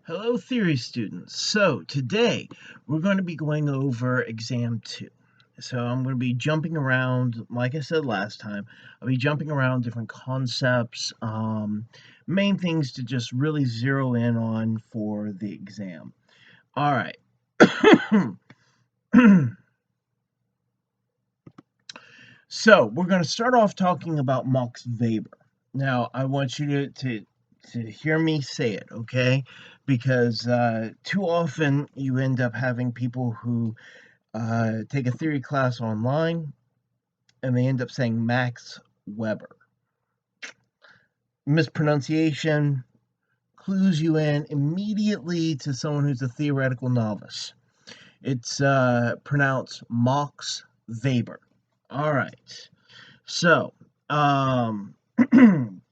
Hello, theory students. So, today we're going to be going over exam 2. So, I'm going to be jumping around, like I said last time, I'll be jumping around different concepts, main things to just really zero in on for the exam. All right. So, we're going to start off talking about Max Weber. Now, I want you to hear me say it, okay? Because too often you end up having people who take a theory class online and they end up saying Max Weber. Mispronunciation clues you in immediately to someone who's a theoretical novice. It's pronounced Max Weber. All right. So, um,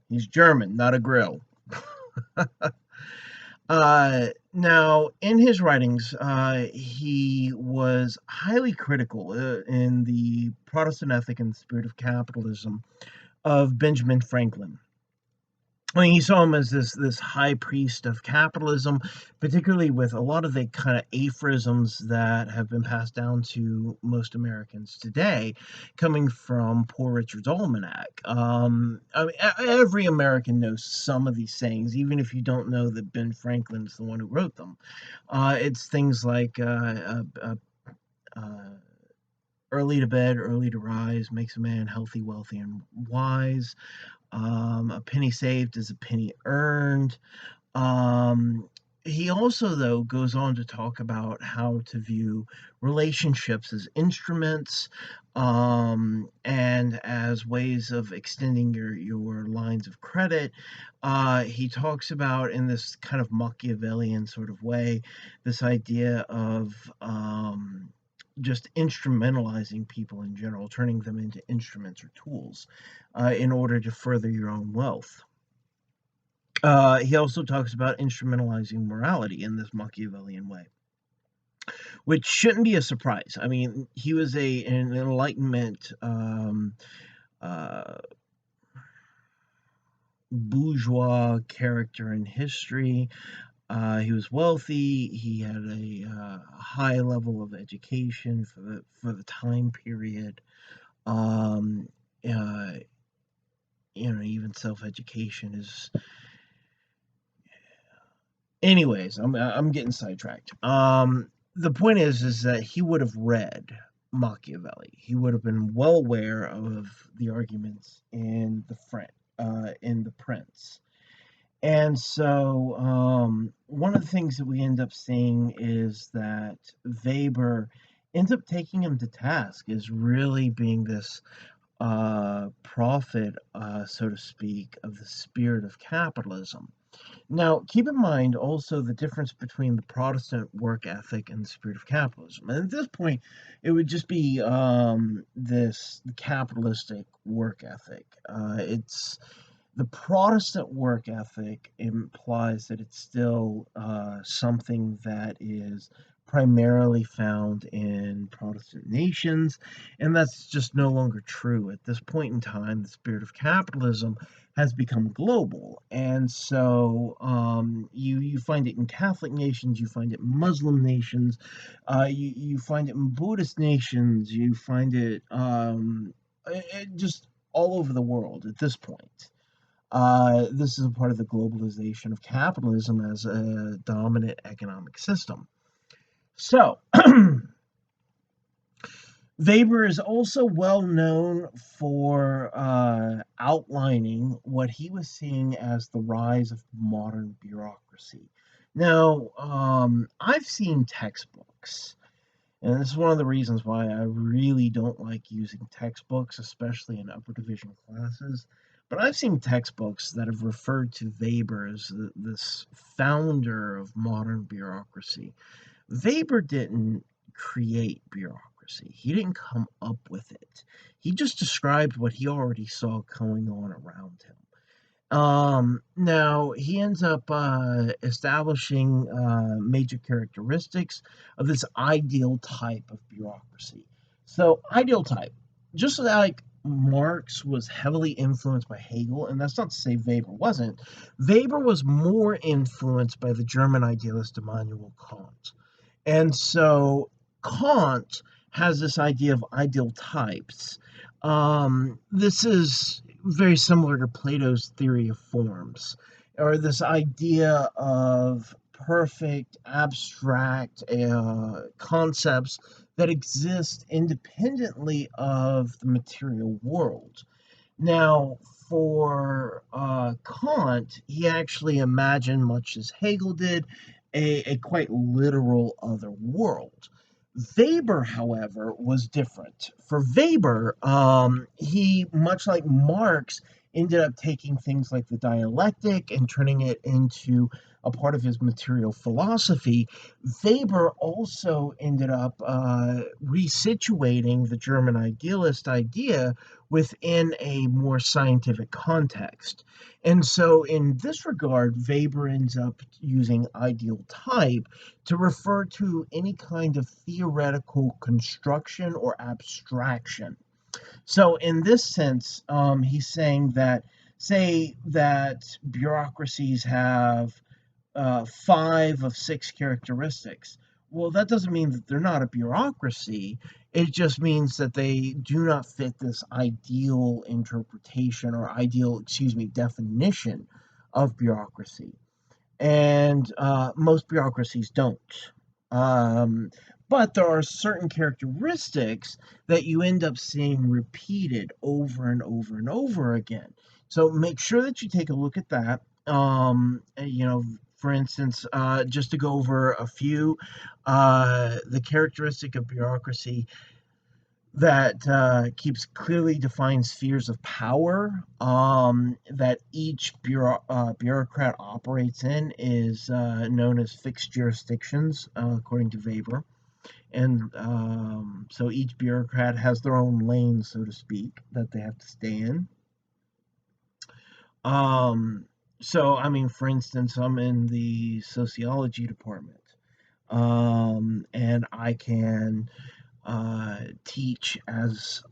he's German, not a grill. Now, in his writings, he was highly critical in the Protestant ethic and spirit of capitalism of Benjamin Franklin. I mean, he saw him as this high priest of capitalism, particularly with a lot of the kind of aphorisms that have been passed down to most Americans today, coming from Poor Richard's Almanac. I mean, every American knows some of these sayings, even if you don't know that Ben Franklin is the one who wrote them. It's things like early to bed, early to rise makes a man healthy, wealthy, and wise. A penny saved is a penny earned. Um, he also, though, goes on to talk about how to view relationships as instruments and as ways of extending your lines of credit. He talks about, in this kind of Machiavellian sort of way, this idea of just instrumentalizing people in general, turning them into instruments or tools in order to further your own wealth. He also talks about instrumentalizing morality in this Machiavellian way, which shouldn't be a surprise. I mean, he was an Enlightenment uh, bourgeois character in history. He was wealthy. He had a high level of education for the time period. Um, uh, even self education is. Anyways, I'm getting sidetracked. The point is that he would have read Machiavelli. He would have been well aware of the arguments in the Prince. And so, one of the things that we end up seeing is that Weber ends up taking him to task as really being this prophet, so to speak, of the spirit of capitalism. Now, keep in mind also the difference between the Protestant work ethic and the spirit of capitalism. And at this point, it would just be this capitalistic work ethic. It's the Protestant work ethic implies that it's still something that is primarily found in Protestant nations, and that's just no longer true. At this point in time, the spirit of capitalism has become global, and so you find it in Catholic nations, you find it in Muslim nations, you find it in Buddhist nations, you find it just all over the world at this point. This is a part of the globalization of capitalism as a dominant economic system. So, Weber is also well known for outlining what he was seeing as the rise of modern bureaucracy. Now, I've seen textbooks, and this is one of the reasons why I really don't like using textbooks, especially in upper division classes. But I've seen textbooks that have referred to Weber as this founder of modern bureaucracy. Weber didn't create bureaucracy. He didn't come up with it. He just described what he already saw going on around him. Now he ends up establishing major characteristics of this ideal type of bureaucracy. So, ideal type, just like Marx was heavily influenced by Hegel, and that's not to say Weber wasn't. Weber was more influenced by the German idealist Immanuel Kant. And so Kant has this idea of ideal types. This is very similar to Plato's theory of forms, or this idea of perfect abstract concepts that exist independently of the material world. Now, for Kant, he actually imagined, much as Hegel did, a quite literal other world. Weber, however, was different. For Weber, he, much like Marx, ended up taking things like the dialectic and turning it into a part of his material philosophy. Weber also ended up resituating the German idealist idea within a more scientific context. And so, in this regard, Weber ends up using ideal type to refer to any kind of theoretical construction or abstraction. So, in this sense, he's saying that, say, that bureaucracies have 5 of 6 characteristics. Well, that doesn't mean that they're not a bureaucracy. It just means that they do not fit this ideal interpretation or ideal, excuse me, definition of bureaucracy. And most bureaucracies don't. Um, but there are certain characteristics that you end up seeing repeated over and over and over again. So make sure that you take a look at that. For instance, just to go over a few, the characteristic of bureaucracy that keeps clearly defined spheres of power that each bureaucrat operates in is known as fixed jurisdictions, according to Weber. And so each bureaucrat has their own lane, so to speak, that they have to stay in. So, I mean, for instance, I'm in the sociology department, and I can teach as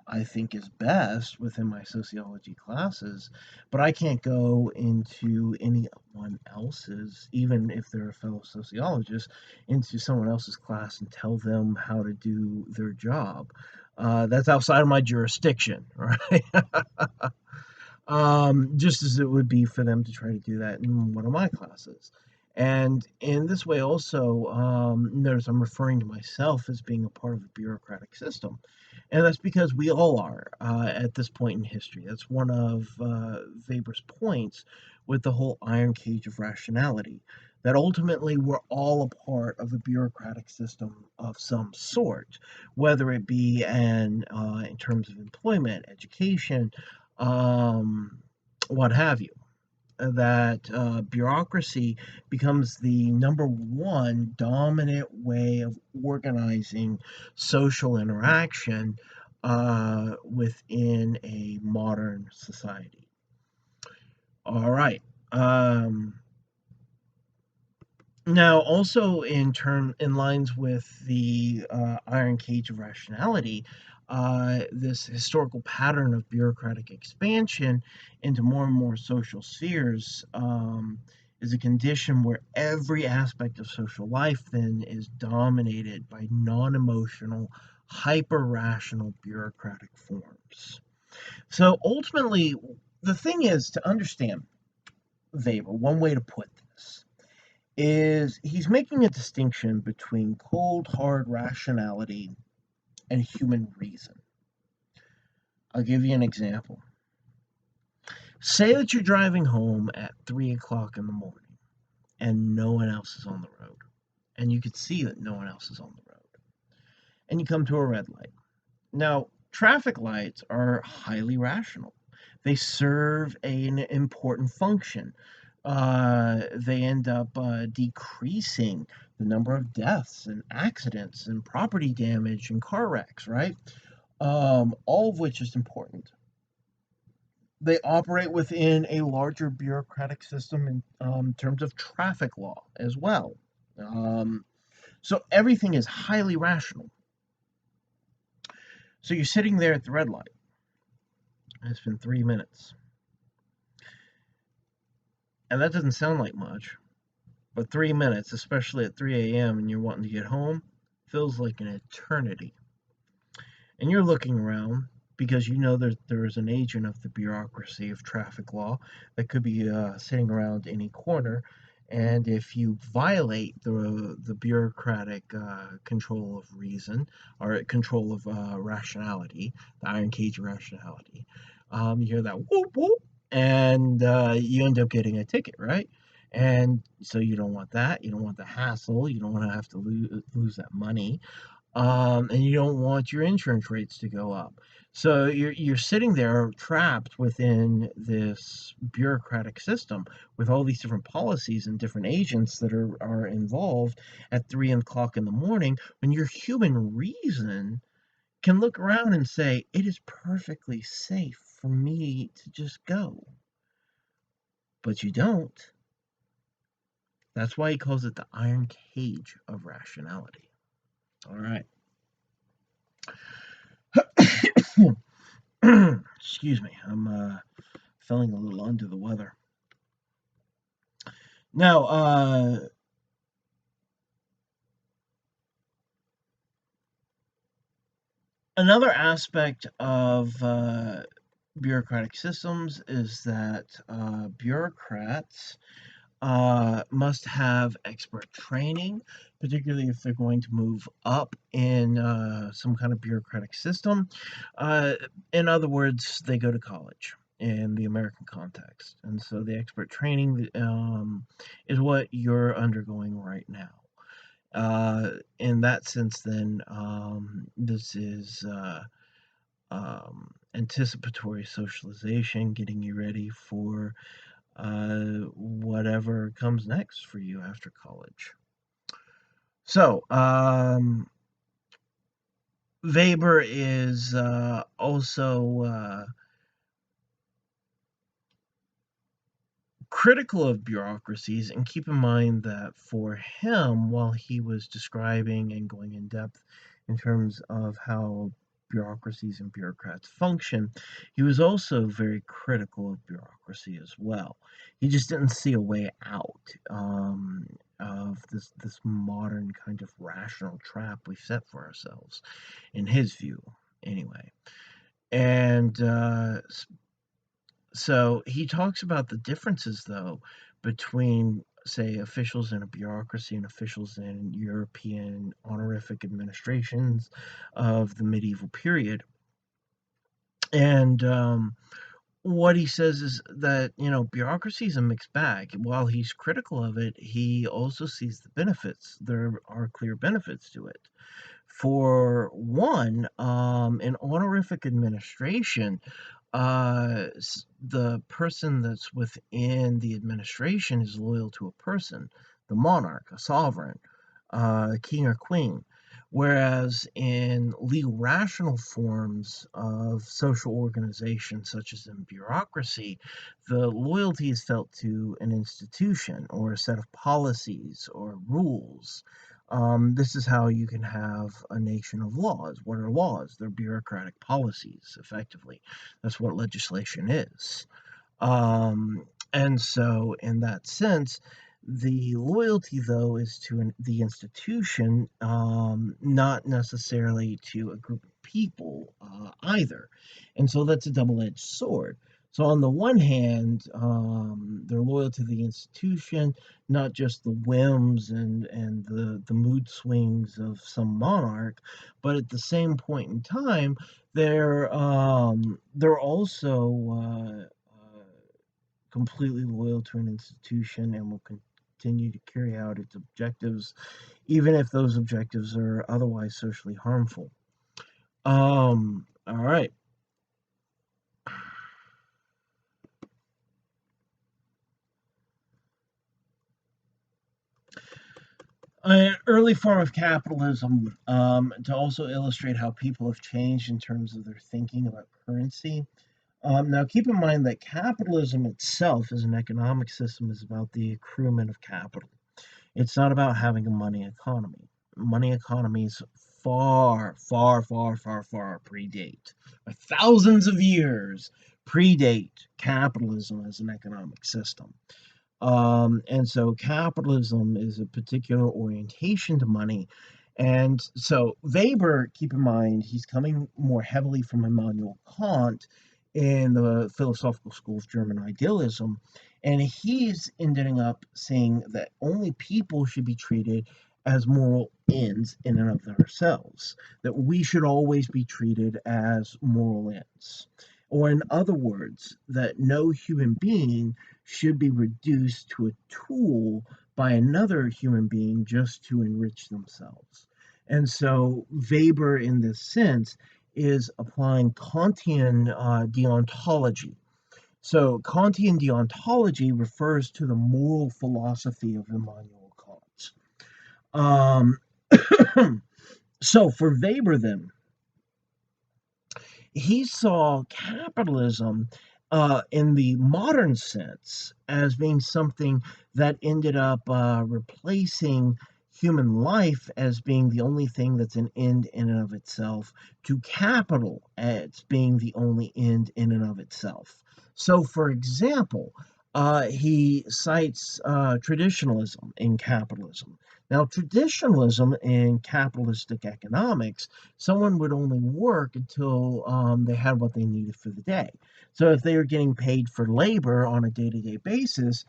I think is best within my sociology classes, but I can't go into anyone else's, even if they're a fellow sociologist, into someone else's class and tell them how to do their job. That's outside of my jurisdiction, right? Just as it would be for them to try to do that in one of my classes. And in this way, also, notice I'm referring to myself as being a part of a bureaucratic system. And that's because we all are at this point in history. That's one of Weber's points with the whole iron cage of rationality, that ultimately we're all a part of a bureaucratic system of some sort, whether it be in terms of employment, education, um, what have you. That bureaucracy becomes the number one dominant way of organizing social interaction within a modern society. All right. Now, also in lines with the iron cage of rationality, this historical pattern of bureaucratic expansion into more and more social spheres is a condition where every aspect of social life then is dominated by non-emotional, hyper-rational bureaucratic forms. So ultimately, the thing is to understand Weber. One way to put this is he's making a distinction between cold, hard rationality and human reason. I'll give you an example. Say that you're driving home at 3 o'clock in the morning and no one else is on the road, and you can see that no one else is on the road, and you come to a red light. Now, traffic lights are highly rational. They serve an important function. They end up decreasing the number of deaths and accidents and property damage and car wrecks, right? All of which is important. They operate within a larger bureaucratic system in terms of traffic law as well. Um, so everything is highly rational. So you're sitting there at the red light, and it's been 3 minutes. And that doesn't sound like much, but 3 minutes, especially at 3 a.m. and you're wanting to get home, feels like an eternity. And you're looking around because you know there is an agent of the bureaucracy of traffic law that could be sitting around any corner. And if you violate the bureaucratic control of reason or control of rationality, the iron cage of rationality, you hear that whoop whoop, and you end up getting a ticket, right? And so you don't want that. You don't want the hassle. You don't want to have to lose that money, and you don't want your insurance rates to go up. So you're sitting there trapped within this bureaucratic system with all these different policies and different agents that are involved at 3 o'clock in the morning when your human reason can look around and say, it is perfectly safe for me to just go. But you don't. That's why he calls it the iron cage of rationality. All right. Excuse me. I'm feeling a little under the weather. Now, another aspect of bureaucratic systems is that bureaucrats must have expert training, particularly if they're going to move up in some kind of bureaucratic system. Uh, in other words, they go to college in the American context. And so the expert training is what you're undergoing right now. In that sense, then, this is anticipatory socialization, getting you ready for whatever comes next for you after college. So, Weber is also critical of bureaucracies, and keep in mind that for him, while he was describing and going in depth in terms of how bureaucracies and bureaucrats function, he was also very critical of bureaucracy as well. He just didn't see a way out of this modern kind of rational trap we've set for ourselves, in his view, anyway. And so he talks about the differences, though, between, say, officials in a bureaucracy and officials in European honorific administrations of the medieval period. And what he says is that, bureaucracy is a mixed bag. While he's critical of it, he also sees the benefits. There are clear benefits to it. For one, in honorific administration, the person that's within the administration is loyal to a person, the monarch, a sovereign, king or queen. Whereas in legal rational forms of social organization, such as in bureaucracy, the loyalty is felt to an institution or a set of policies or rules. This is how you can have a nation of laws. What are laws? They're bureaucratic policies, effectively. That's what legislation is. And so, in that sense, the loyalty, though, is to the institution, not necessarily to a group of people either. And so that's a double edged sword. So, on the one hand, they're loyal to the institution, not just the whims and the mood swings of some monarch, but at the same point in time, they're also completely loyal to an institution and will continue to carry out its objectives, even if those objectives are otherwise socially harmful. All right. An early form of capitalism, to also illustrate how people have changed in terms of their thinking about currency. Now, keep in mind that capitalism itself, as an economic system, is about the accruement of capital. It's not about having a money economy. Money economies far predate, by thousands of years, predate capitalism as an economic system. And so capitalism is a particular orientation to money. And so Weber, keep in mind, he's coming more heavily from Immanuel Kant in the philosophical school of German idealism. And he's ending up saying that only people should be treated as moral ends in and of themselves, that we should always be treated as moral ends. Or, in other words, that no human being should be reduced to a tool by another human being just to enrich themselves. And so Weber, in this sense, is applying Kantian deontology. So Kantian deontology refers to the moral philosophy of Immanuel Kant. So for Weber, then, he saw capitalism in the modern sense as being something that ended up replacing human life as being the only thing that's an end in and of itself, to capital as being the only end in and of itself. So, for example, he cites traditionalism in capitalism. Now, traditionalism in capitalistic economics, someone would only work until they had what they needed for the day. So if they were getting paid for labor on a day-to-day basis,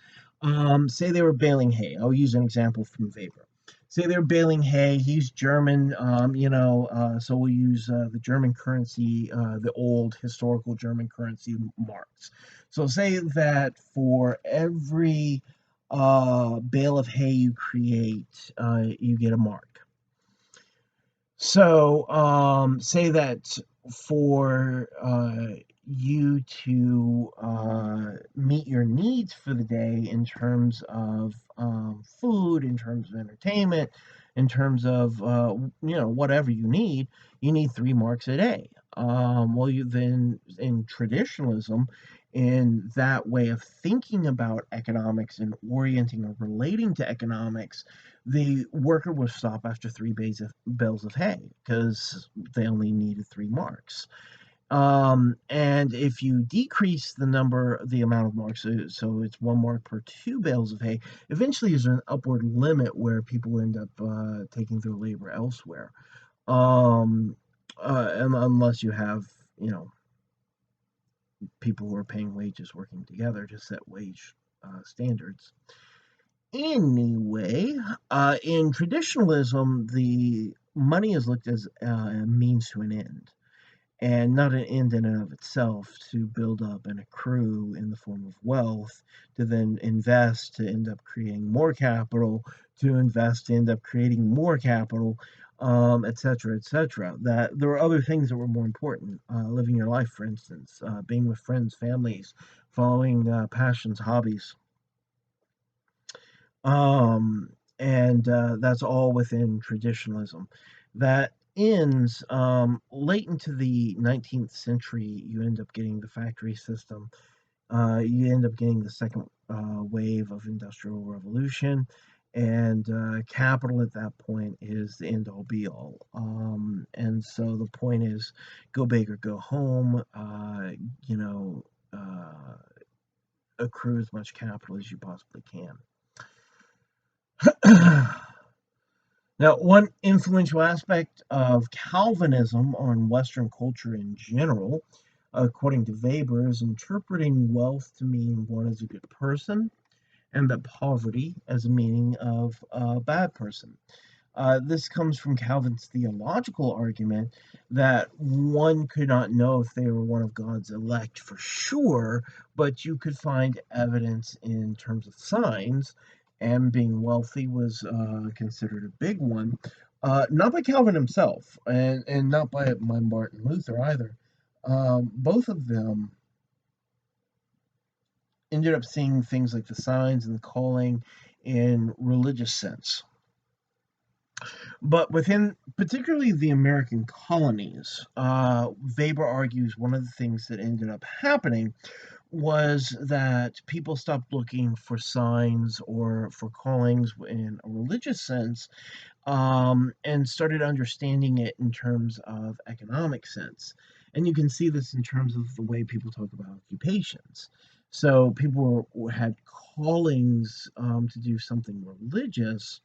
say they were baling hay. I'll use an example from Weber. Say they're baling hay. He's German, so we'll use the German currency, the old historical German currency, marks. So say that for every bale of hay you create, you get a mark. So, say that for you to meet your needs for the day in terms of food, in terms of entertainment, in terms of whatever you need 3 marks a day. Well, you then in traditionalism, in that way of thinking about economics and orienting or relating to economics, the worker would stop after 3 bales of hay because they only needed 3 marks. And if you decrease the amount of marks, so it's 1 mark per 2 bales of hay, eventually there's an upward limit where people end up taking their labor elsewhere. Um, Unless you have, you know, people who are paying wages working together to set wage standards. Anyway, in traditionalism, the money is looked as a means to an end, and not an end in and of itself, to build up and accrue in the form of wealth, to then invest, to end up creating more capital, to invest, to end up creating more capital, etc., etc. That there were other things that were more important. Living your life, for instance, being with friends, families, following passions, hobbies. And that's all within traditionalism. That ends late into the 19th century. You end up getting the factory system. You end up getting the second wave of industrial revolution, and capital at that point is the end all be all. And so the point is, go big or go home. You know, accrue as much capital as you possibly can. Now, one influential aspect of Calvinism on Western culture in general, according to Weber, is interpreting wealth to mean one is a good person, and that poverty as a meaning of a bad person. This comes from Calvin's theological argument that one could not know if they were one of God's elect for sure, but you could find evidence in terms of signs, and being wealthy was considered a big one. Not by Calvin himself, and not by Martin Luther either. Both of them ended up seeing things like the signs and the calling in religious sense. But within particularly the American colonies, Weber argues one of the things that ended up happening was that people stopped looking for signs or for callings in a religious sense, and started understanding it in terms of economic sense. And you can see this in terms of the way people talk about occupations. So people had callings to do something religious,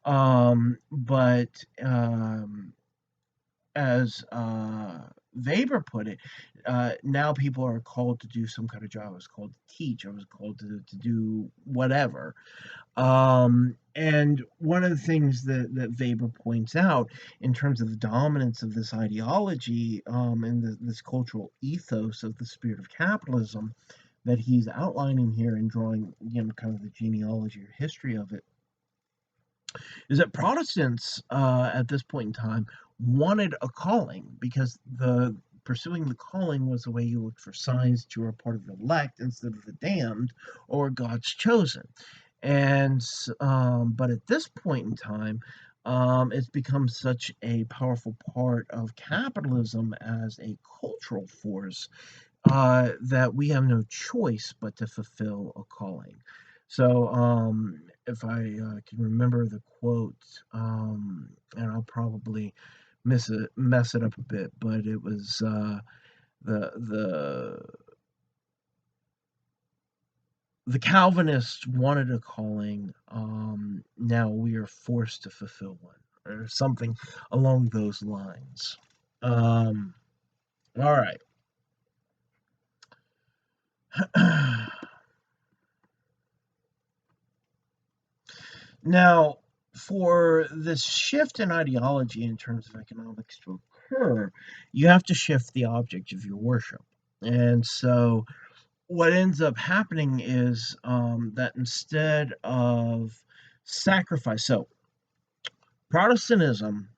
but as Weber put it, now people are called to do some kind of job. I was called to teach. I was called to do whatever. And one of the things that Weber points out in terms of the dominance of this ideology and this cultural ethos of the spirit of capitalism that he's outlining here and drawing, kind of the genealogy or history of it, is that Protestants at this point in time wanted a calling because the pursuing the calling was the way you looked for signs that you were a part of the elect instead of the damned or God's chosen. And but at this point in time, it's become such a powerful part of capitalism as a cultural force that we have no choice but to fulfill a calling. So, if I can remember the quote, and I'll probably mess it up a bit, but it was the the the Calvinists wanted a calling. Now we are forced to fulfill one, or something along those lines. Um, all right. Now, for this shift in ideology in terms of economics to occur, you have to shift the object of your worship. And so, what ends up happening is that instead of sacrifice, so Protestantism,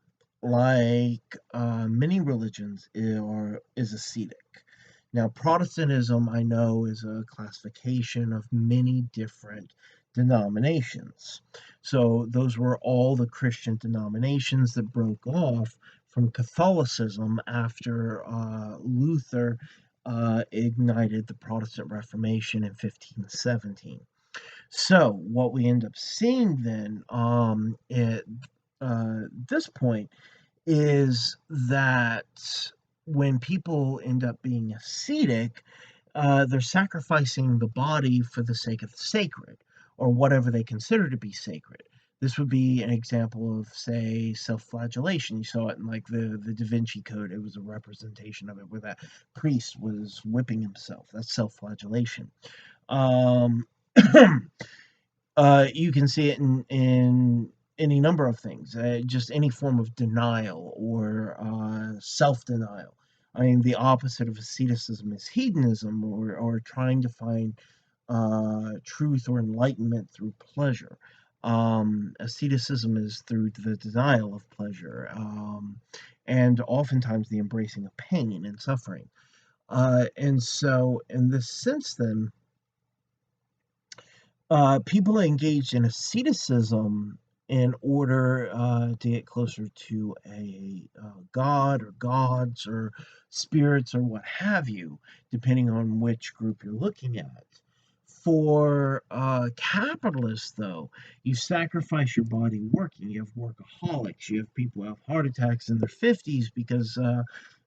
like many religions, is ascetic. Now, Protestantism, I know, is a classification of many different denominations. So, those were all the Christian denominations that broke off from Catholicism after Luther ignited the Protestant Reformation in 1517. So, what we end up seeing then at this point is that when people end up being ascetic, they're sacrificing the body for the sake of the sacred, or whatever they consider to be sacred. This would be an example of, say, self-flagellation. You saw it in like the Da Vinci Code. It was a representation of it where that priest was whipping himself. That's self-flagellation. Um, you can see it in any number of things, just any form of denial or self-denial. I mean, the opposite of asceticism is hedonism, or trying to find truth or enlightenment through pleasure. Asceticism is through the denial of pleasure, and oftentimes the embracing of pain and suffering. And so, in this sense, then, people engaged in asceticism in order to get closer to a god or gods or spirits or what have you, depending on which group you're looking at. For capitalists, though, you sacrifice your body working. You have workaholics. You have people who have heart attacks in their 50s because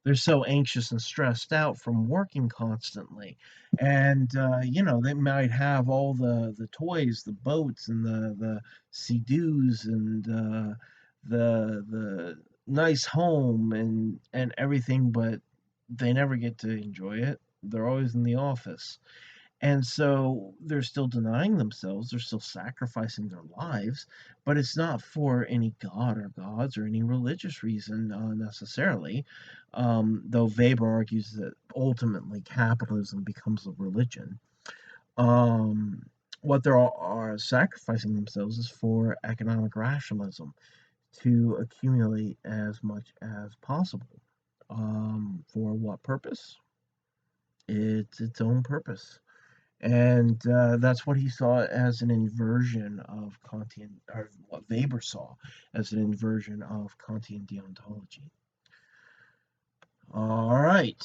they're so anxious and stressed out from working constantly. And they might have all the toys, the boats, and the sea-doos, and the nice home and everything, but they never get to enjoy it. They're always in the office. And so they're still denying themselves, they're still sacrificing their lives, but it's not for any god or gods or any religious reason necessarily. Though Weber argues that ultimately capitalism becomes a religion. Um, what they are sacrificing themselves is for economic rationalism, to accumulate as much as possible. For what purpose? It's its own purpose. And that's what he saw as an inversion of Kantian, or what Weber saw as an inversion of Kantian deontology. All right.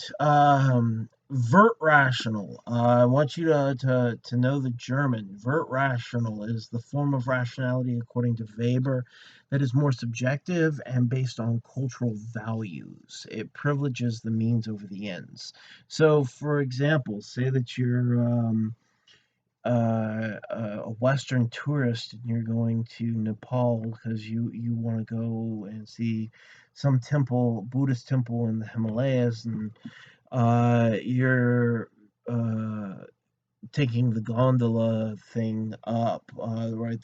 Vert rational. I want you to know the German. Vert rational is the form of rationality, according to Weber, that is more subjective and based on cultural values. It privileges the means over the ends. So, for example, say that you're a Western tourist and you're going to Nepal because you want to go and see some temple, Buddhist temple in the Himalayas, and you're uh, taking the gondola thing up, right?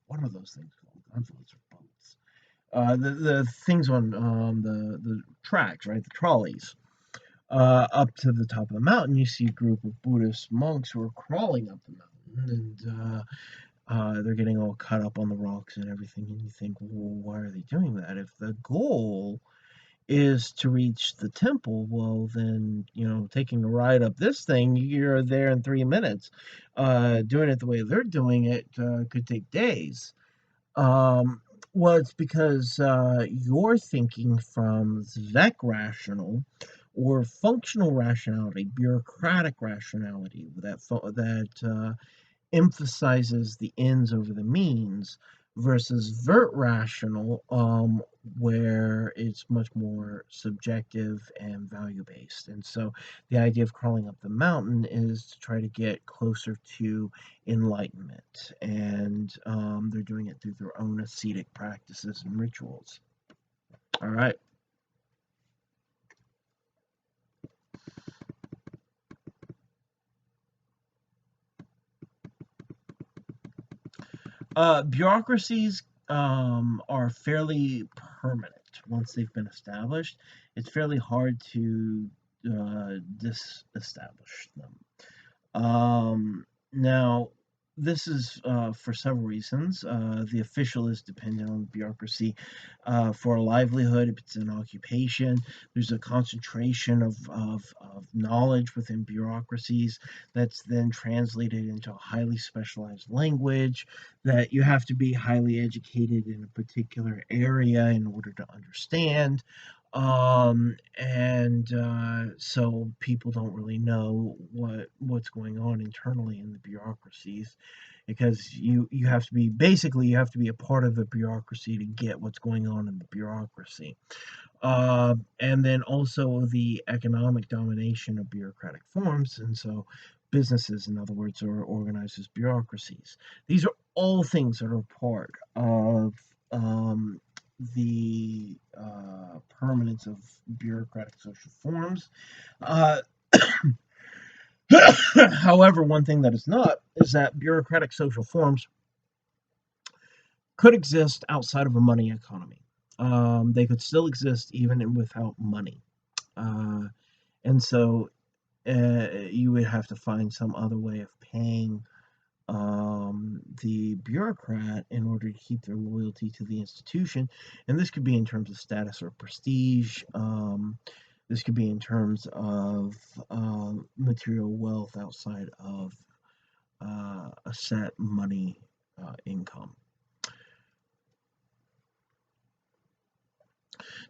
What are those things called? Gondolas or boats? The things on the tracks, right? The trolleys. Up to the top of the mountain, you see a group of Buddhist monks who are crawling up the mountain, and they're getting all cut up on the rocks and everything. And you think, well, why are they doing that? If the goal is to reach the temple, well, then, taking a ride up this thing, you're there in 3 minutes. Doing it the way they're doing it could take days. Um, well, it's because you're thinking from Zweck rational or functional rationality, bureaucratic rationality that emphasizes the ends over the means versus vert rational, where it's much more subjective and value based. And so the idea of crawling up the mountain is to try to get closer to enlightenment. And they're doing it through their own ascetic practices and rituals. All right. Bureaucracies are fairly permanent once they've been established. It's fairly hard to disestablish them. Now, this is for several reasons. The official is dependent on the bureaucracy for a livelihood. If it's an occupation, there's a concentration of knowledge within bureaucracies that's then translated into a highly specialized language that you have to be highly educated in a particular area in order to understand. And so people don't really know what's going on internally in the bureaucracies, because you have to be, basically you have to be a part of the bureaucracy to get what's going on in the bureaucracy. And then also the economic domination of bureaucratic forms, and so businesses, in other words, are organized as bureaucracies. These are all things that are part of the permanence of bureaucratic social forms. Uh, However, one thing that is not is that bureaucratic social forms could exist outside of a money economy. They could still exist even without money. Uh, and so you would have to find some other way of paying the bureaucrat in order to keep their loyalty to the institution. And this could be in terms of status or prestige. This could be in terms of material wealth outside of a set money income.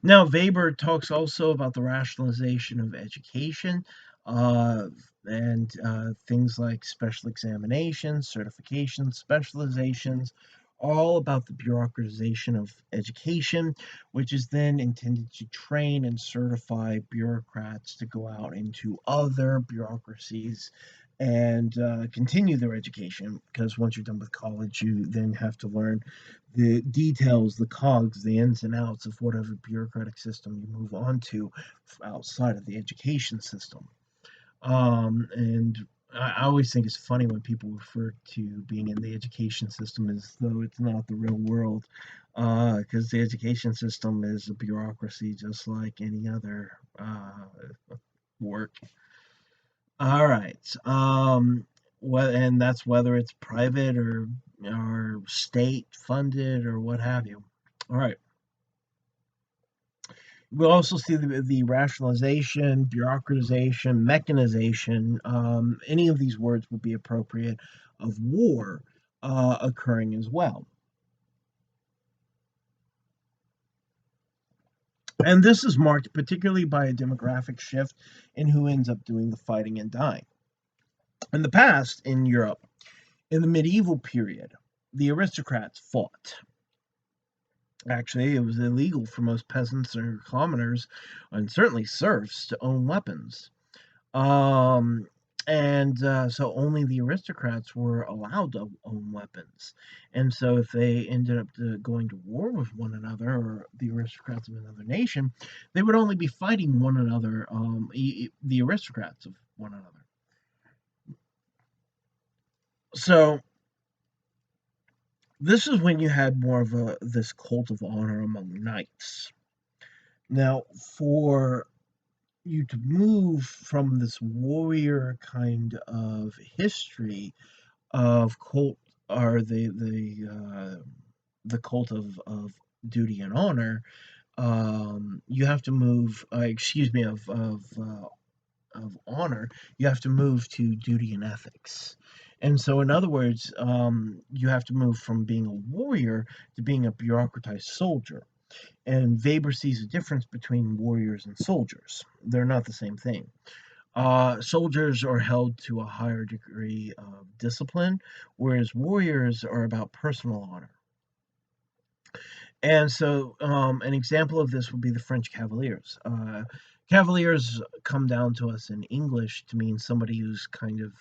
Now, Weber talks also about the rationalization of education uh, and things like special examinations, certifications, specializations, all about the bureaucratization of education, which is then intended to train and certify bureaucrats to go out into other bureaucracies and continue their education. Because once you're done with college, you then have to learn the details, the cogs, the ins and outs of whatever bureaucratic system you move on to outside of the education system. And I always think it's funny when people refer to being in the education system as though it's not the real world, because the education system is a bureaucracy just like any other work. All right. And that's whether it's private or state funded or what have you. All right. We'll also see the rationalization, bureaucratization, mechanization. Any of these words would be appropriate of war occurring as well. And this is marked particularly by a demographic shift in who ends up doing the fighting and dying. In the past, in Europe, in the medieval period, the aristocrats fought. Actually, it was illegal for most peasants or commoners, and certainly serfs, to own weapons. Um, and so only the aristocrats were allowed to own weapons. And so if they ended up going to war with one another, or the aristocrats of another nation, they would only be fighting one another, the aristocrats of one another. So this is when you had more of this cult of honor among knights. Now, for you to move from this warrior kind of history of cult, or the cult of duty and honor, you have to move. Excuse me, of honor, you have to move to duty and ethics. And so, in other words, you have to move from being a warrior to being a bureaucratized soldier. And Weber sees a difference between warriors and soldiers. They're not the same thing. Soldiers are held to a higher degree of discipline, whereas warriors are about personal honor. And so, an example of this would be the French Cavaliers. Cavaliers come down to us in English to mean somebody who's kind of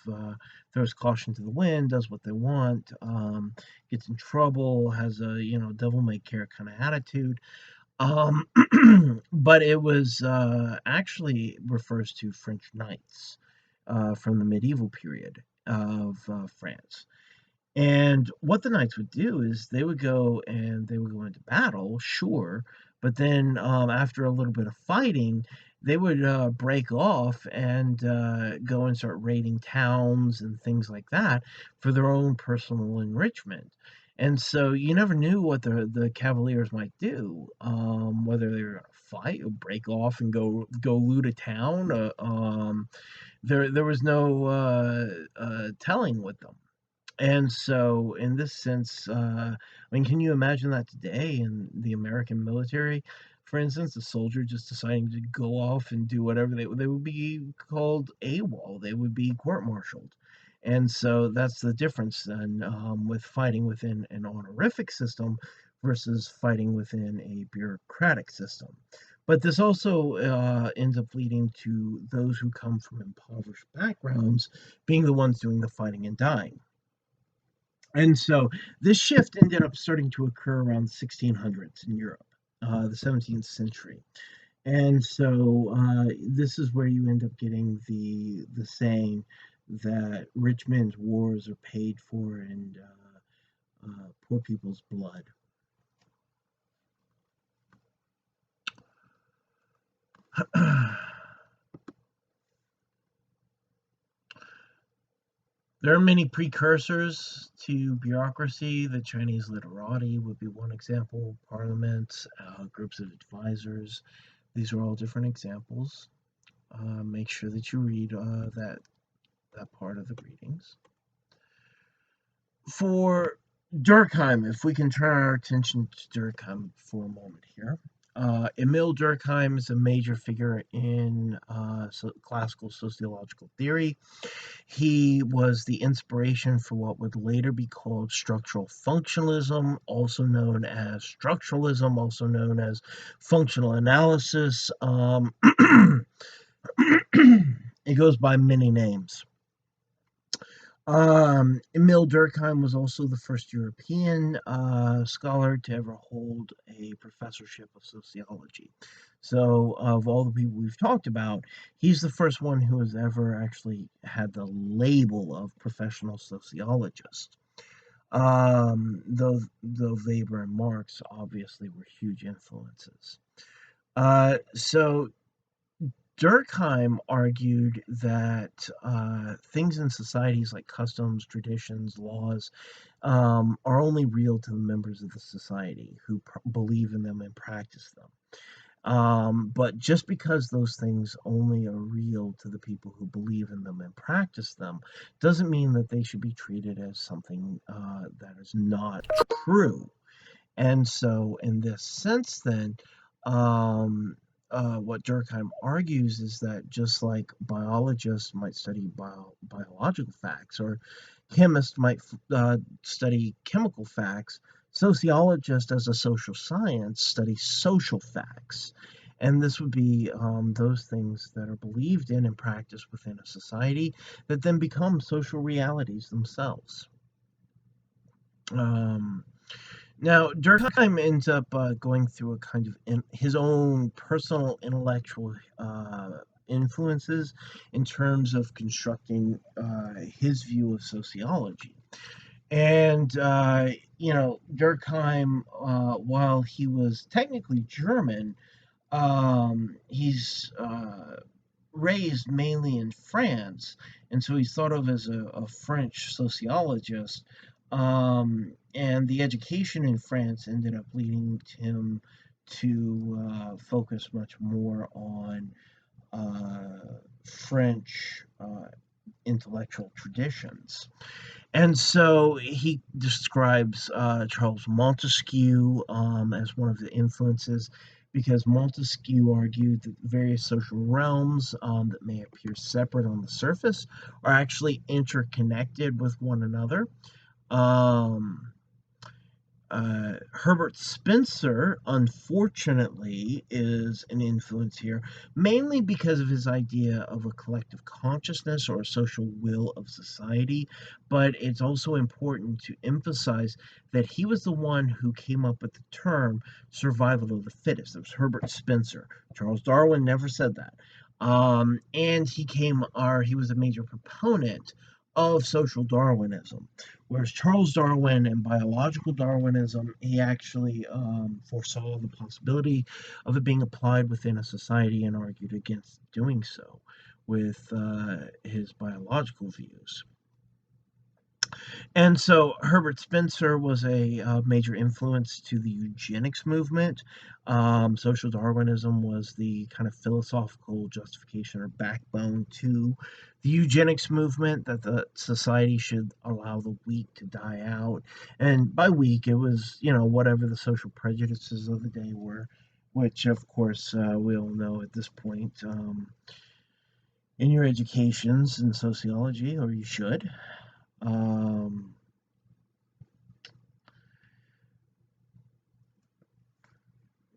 throws caution to the wind, does what they want, gets in trouble, has a devil may care kind of attitude. Um, but it was actually refers to French knights from the medieval period of France. And what the knights would do is they would go into battle, sure, but then after a little bit of fighting, they would break off and go and start raiding towns and things like that for their own personal enrichment. And so you never knew what the Cavaliers might do, whether they were going to fight or break off and go loot a town. There was no telling with them. And so, in this sense, I mean, can you imagine that today in the American military? For instance, a soldier just deciding to go off and do whatever they would be called AWOL. They would be court-martialed. And so that's the difference then with fighting within an honorific system versus fighting within a bureaucratic system. But this also ends up leading to those who come from impoverished backgrounds being the ones doing the fighting and dying. And so this shift ended up starting to occur around the 1600s in Europe, the 17th century. And so this is where you end up getting the saying that rich men's wars are paid for in poor people's blood. There are many precursors to bureaucracy. The Chinese literati would be one example, parliaments, groups of advisors. These are all different examples. Make sure that you read that part of the readings. For Durkheim, if we can turn our attention to Durkheim for a moment here. Emil Durkheim is a major figure in classical sociological theory. He was the inspiration for what would later be called structural functionalism, also known as structuralism, also known as functional analysis. It goes by many names. Emil Durkheim was also the first European scholar to ever hold a professorship of sociology. So, of all the people we've talked about, he's the first one who has ever actually had the label of professional sociologist. Though Weber and Marx obviously were huge influences. So Durkheim argued that things in societies like customs, traditions, laws are only real to the members of the society who believe in them and practice them. But just because those things only are real to the people who believe in them and practice them doesn't mean that they should be treated as something that is not true. And so, in this sense, then, what Durkheim argues is that just like biologists might study biological facts, or chemists might study chemical facts, sociologists as a social science study social facts. And this would be those things that are believed in and practiced within a society that then become social realities themselves. Um, Now, Durkheim ends up going through a kind of his own personal intellectual influences in terms of constructing his view of sociology. And, Durkheim, while he was technically German, he's raised mainly in France, and so he's thought of as a French sociologist. And the education in France ended up leading him to focus much more on French intellectual traditions. And so he describes Charles Montesquieu as one of the influences, because Montesquieu argued that various social realms that may appear separate on the surface are actually interconnected with one another. Um, Herbert Spencer, unfortunately, is an influence here, mainly because of his idea of a collective consciousness or a social will of society. But it's also important to emphasize that he was the one who came up with the term survival of the fittest. It was Herbert Spencer. Charles Darwin never said that. And he was a major proponent of social Darwinism. Whereas Charles Darwin and biological Darwinism, he actually foresaw the possibility of it being applied within a society and argued against doing so with his biological views. And so Herbert Spencer was a major influence to the eugenics movement. Social Darwinism was the kind of philosophical justification or backbone to the eugenics movement, that the society should allow the weak to die out. And by weak, it was, whatever the social prejudices of the day were, which, of course, we all know at this point in your educations in sociology, or you should. Um,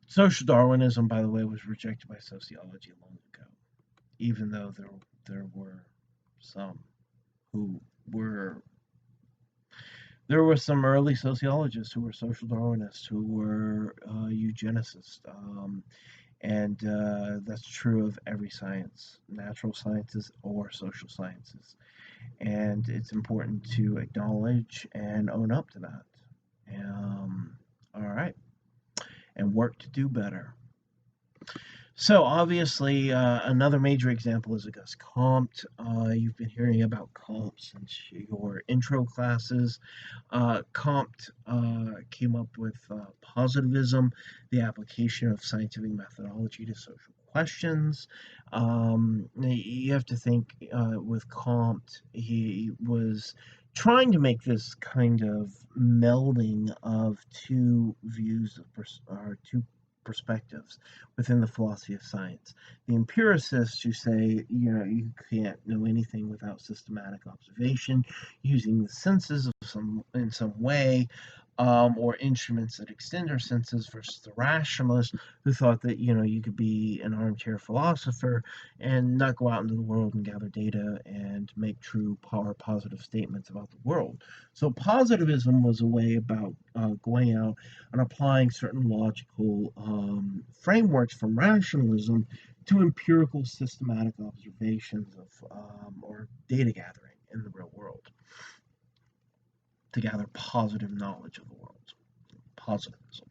Social Darwinism, by the way, was rejected by sociology long ago, even though there were some who were there were some early sociologists who were social Darwinists, who were eugenicists, and that's true of every science, natural sciences or social sciences, and it's important to acknowledge and own up to that. All right, and work to do better. So obviously, another major example is Auguste Comte. You've been hearing about Comte since your intro classes. Comte came up with positivism, the application of scientific methodology to social questions. You have to think with Comte, he was trying to make this kind of melding of two views or two perspectives within the philosophy of science. The empiricists who say, you can't know anything without systematic observation, using the senses in some way, or instruments that extend our senses, versus the rationalists who thought that you could be an armchair philosopher and not go out into the world and gather data and make true or positive statements about the world. So positivism was a way about going out and applying certain logical frameworks from rationalism to empirical systematic observations of or data gathering in the real world, to gather positive knowledge of the world. Positivism.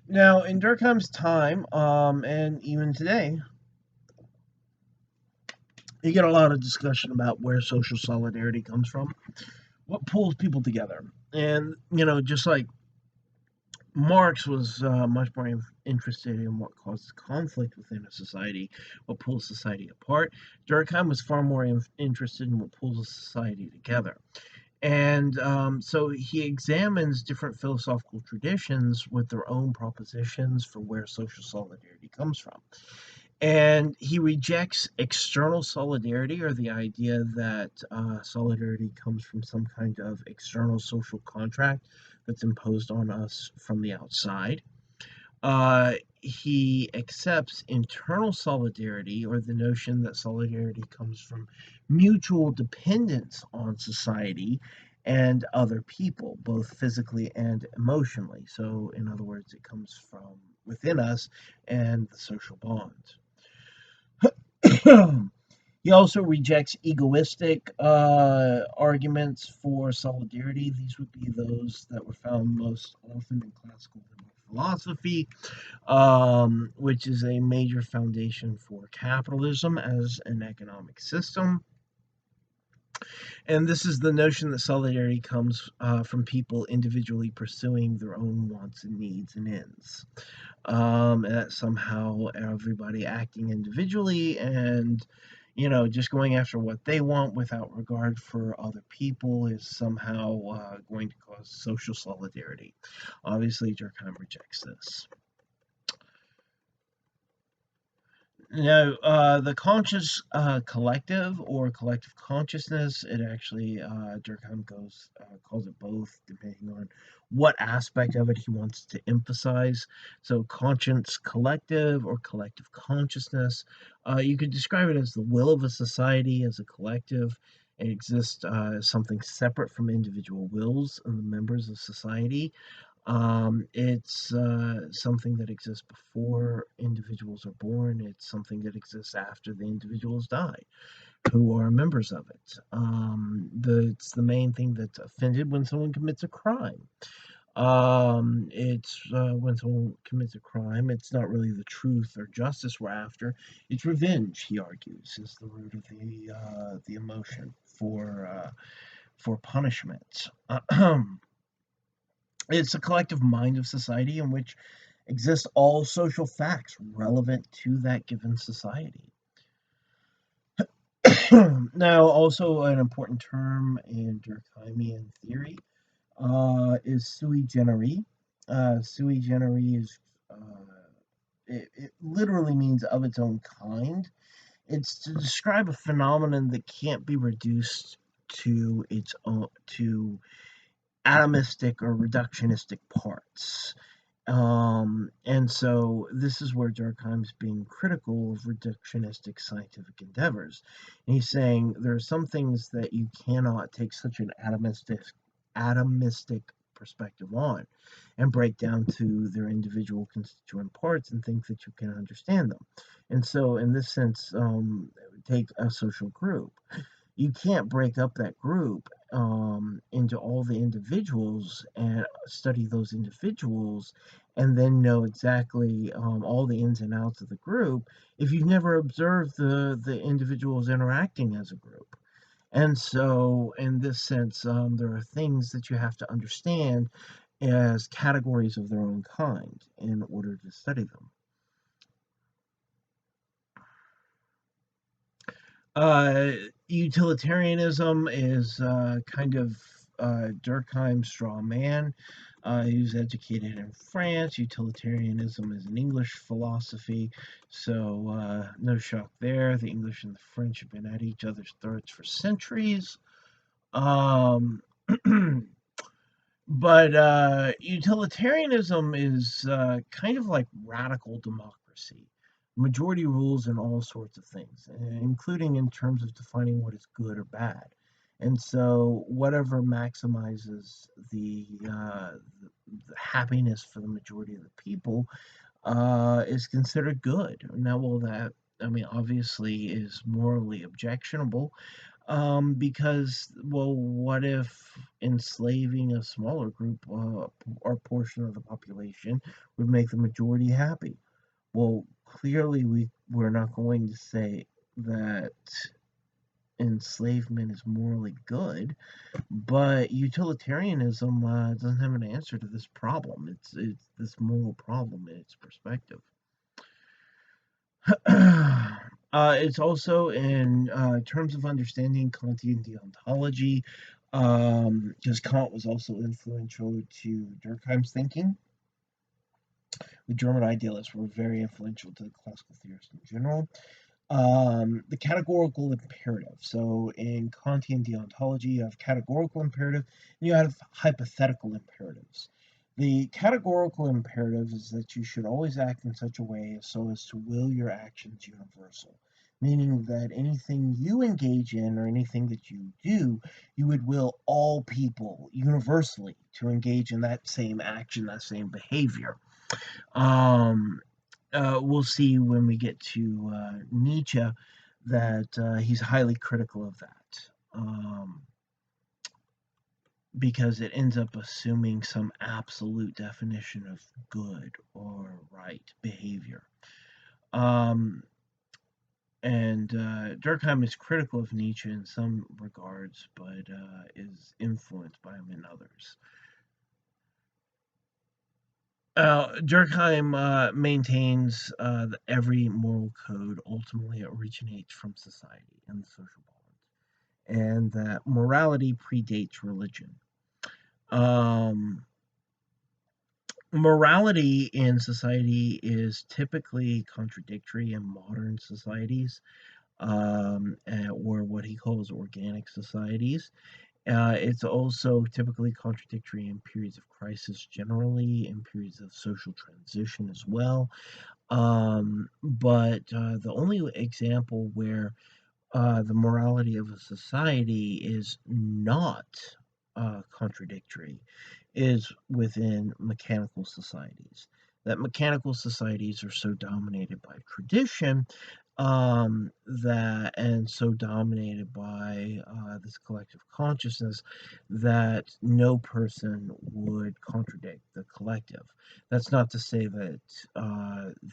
Now, in Durkheim's time, and even today, you get a lot of discussion about where social solidarity comes from, what pulls people together. And, just like Marx was much more interested in what causes conflict within a society, what pulls society apart. Durkheim was far more interested in what pulls a society together. And so he examines different philosophical traditions with their own propositions for where social solidarity comes from. And he rejects external solidarity, or the idea that solidarity comes from some kind of external social contract that's imposed on us from the outside. He accepts internal solidarity, or the notion that solidarity comes from mutual dependence on society and other people, both physically and emotionally. So, in other words, it comes from within us and the social bonds. He also rejects egoistic arguments for solidarity. These would be those that were found most often in classical liberal philosophy, which is a major foundation for capitalism as an economic system. And this is the notion that solidarity comes from people individually pursuing their own wants and needs and ends. And that somehow everybody acting individually and just going after what they want without regard for other people is somehow going to cause social solidarity. Obviously, Durkheim rejects this. Now, the conscious collective or collective consciousness, it actually, Durkheim calls it both, depending on what aspect of it he wants to emphasize. So, conscience collective or collective consciousness, you could describe it as the will of a society as a collective. It exists as something separate from individual wills of the members of society. It's something that exists before individuals are born. It's something that exists after the individuals die, who are members of it. It's the main thing that's offended when someone commits a crime. It's when someone commits a crime, it's not really the truth or justice we're after. It's revenge. He argues is the root of the emotion for punishment. It's a collective mind of society in which exist all social facts relevant to that given society. Now, also an important term in Durkheimian theory is sui generis. Sui generis is it literally means of its own kind. It's to describe a phenomenon that can't be reduced to its own to atomistic or reductionistic parts. And so this is where Durkheim's being critical of reductionistic scientific endeavors. And he's saying there are some things that you cannot take such an atomistic perspective on and break down to their individual constituent parts and think that you can understand them. And so in this sense, take a social group. You can't break up that group into all the individuals and study those individuals and then know exactly all the ins and outs of the group if you've never observed the individuals interacting as a group. And so, in this sense, there are things that you have to understand as categories of their own kind in order to study them. Uh, Utilitarianism is kind of Durkheim's straw man. He was educated in France. Utilitarianism is an English philosophy, so no shock there. The English and the French have been at each other's throats for centuries. Um, but utilitarianism is kind of like radical democracy. Majority rules in all sorts of things, including in terms of defining what is good or bad. And so, whatever maximizes the happiness for the majority of the people is considered good. Now, well, that I mean, obviously, is morally objectionable, because, well, what if enslaving a smaller group or portion of the population would make the majority happy? Well, clearly we're not going to say that enslavement is morally good, but utilitarianism doesn't have an answer to this problem. It's this moral problem in its perspective. It's also in terms of understanding Kantian deontology. because Kant was also influential to Durkheim's thinking. The German idealists were very influential to the classical theorists in general. The categorical imperative. So in Kantian deontology, you have categorical imperative and you have hypothetical imperatives. The categorical imperative is that you should always act in such a way so as to will your actions universal, meaning that anything you engage in or anything that you do, you would will all people universally to engage in that same action, that same behavior. Um, we'll see when we get to Nietzsche that he's highly critical of that, because it ends up assuming some absolute definition of good or right behavior. And Durkheim is critical of Nietzsche in some regards, but is influenced by him in others. Durkheim maintains that every moral code ultimately originates from society and the social bonds, and that morality predates religion. Morality in society is typically contradictory in modern societies, or what he calls organic societies. It's also typically contradictory in periods of crisis generally, in periods of social transition as well. But the only example where the morality of a society is not contradictory is within mechanical societies. That mechanical societies are so dominated by tradition, that and so dominated by this collective consciousness that no person would contradict the collective. That's not to say that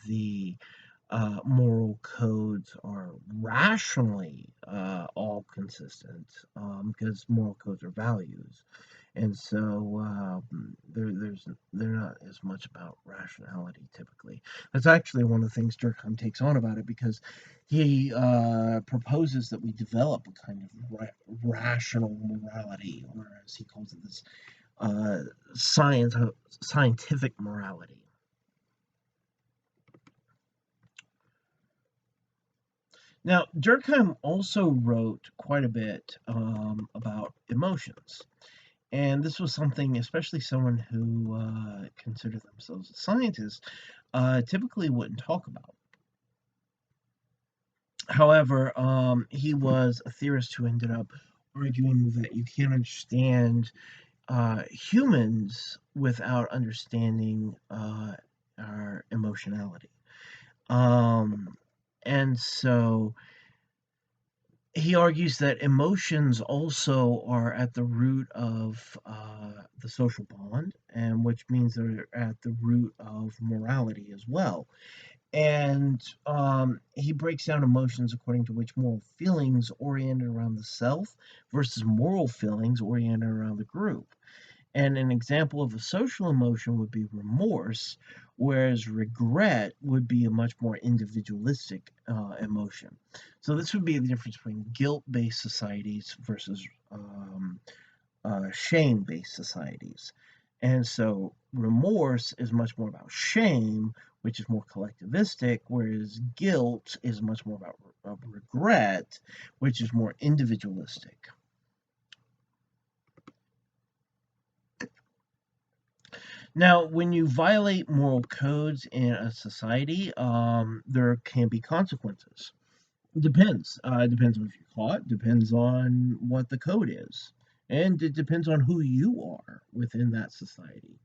the moral codes are rationally all consistent, because moral codes are values, and so they're not as much about rationality typically. That's actually one of the things Durkheim takes on about it, because he proposes that we develop a kind of rational morality, or as he calls it, this scientific morality. Now, Durkheim also wrote quite a bit about emotions. And this was something, especially someone who considered themselves a scientist, typically wouldn't talk about. However, he was a theorist who ended up arguing that you can't understand humans without understanding our emotionality. And so he argues that emotions also are at the root of the social bond, and which means they're at the root of morality as well. And he breaks down emotions according to which moral feelings oriented around the self versus moral feelings oriented around the group. And an example of a social emotion would be remorse, whereas regret would be a much more individualistic emotion. So this would be the difference between guilt-based societies versus shame-based societies. And so remorse is much more about shame, which is more collectivistic, whereas guilt is much more about regret, which is more individualistic. Now, when you violate moral codes in a society, there can be consequences. It depends. It depends on if you're caught. Depends on what the code is, and it depends on who you are within that society.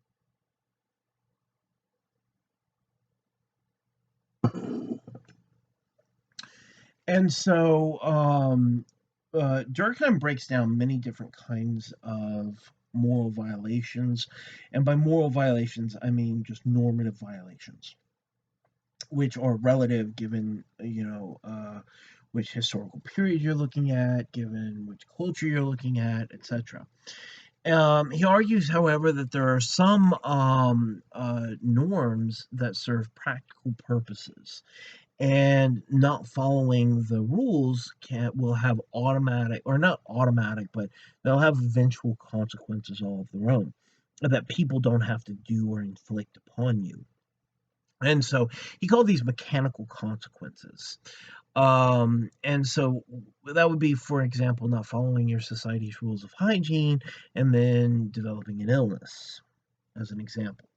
And so, Durkheim breaks down many different kinds of moral violations, and by moral violations, I mean just normative violations, which are relative given which historical period you're looking at, given which culture you're looking at, etc. He argues, however, that there are some norms that serve practical purposes, and not following the rules will have automatic, or not automatic, but they'll have eventual consequences all of their own that people don't have to do or inflict upon you. And so he called these mechanical consequences. And so that would be, for example, not following your society's rules of hygiene and then developing an illness, as an example.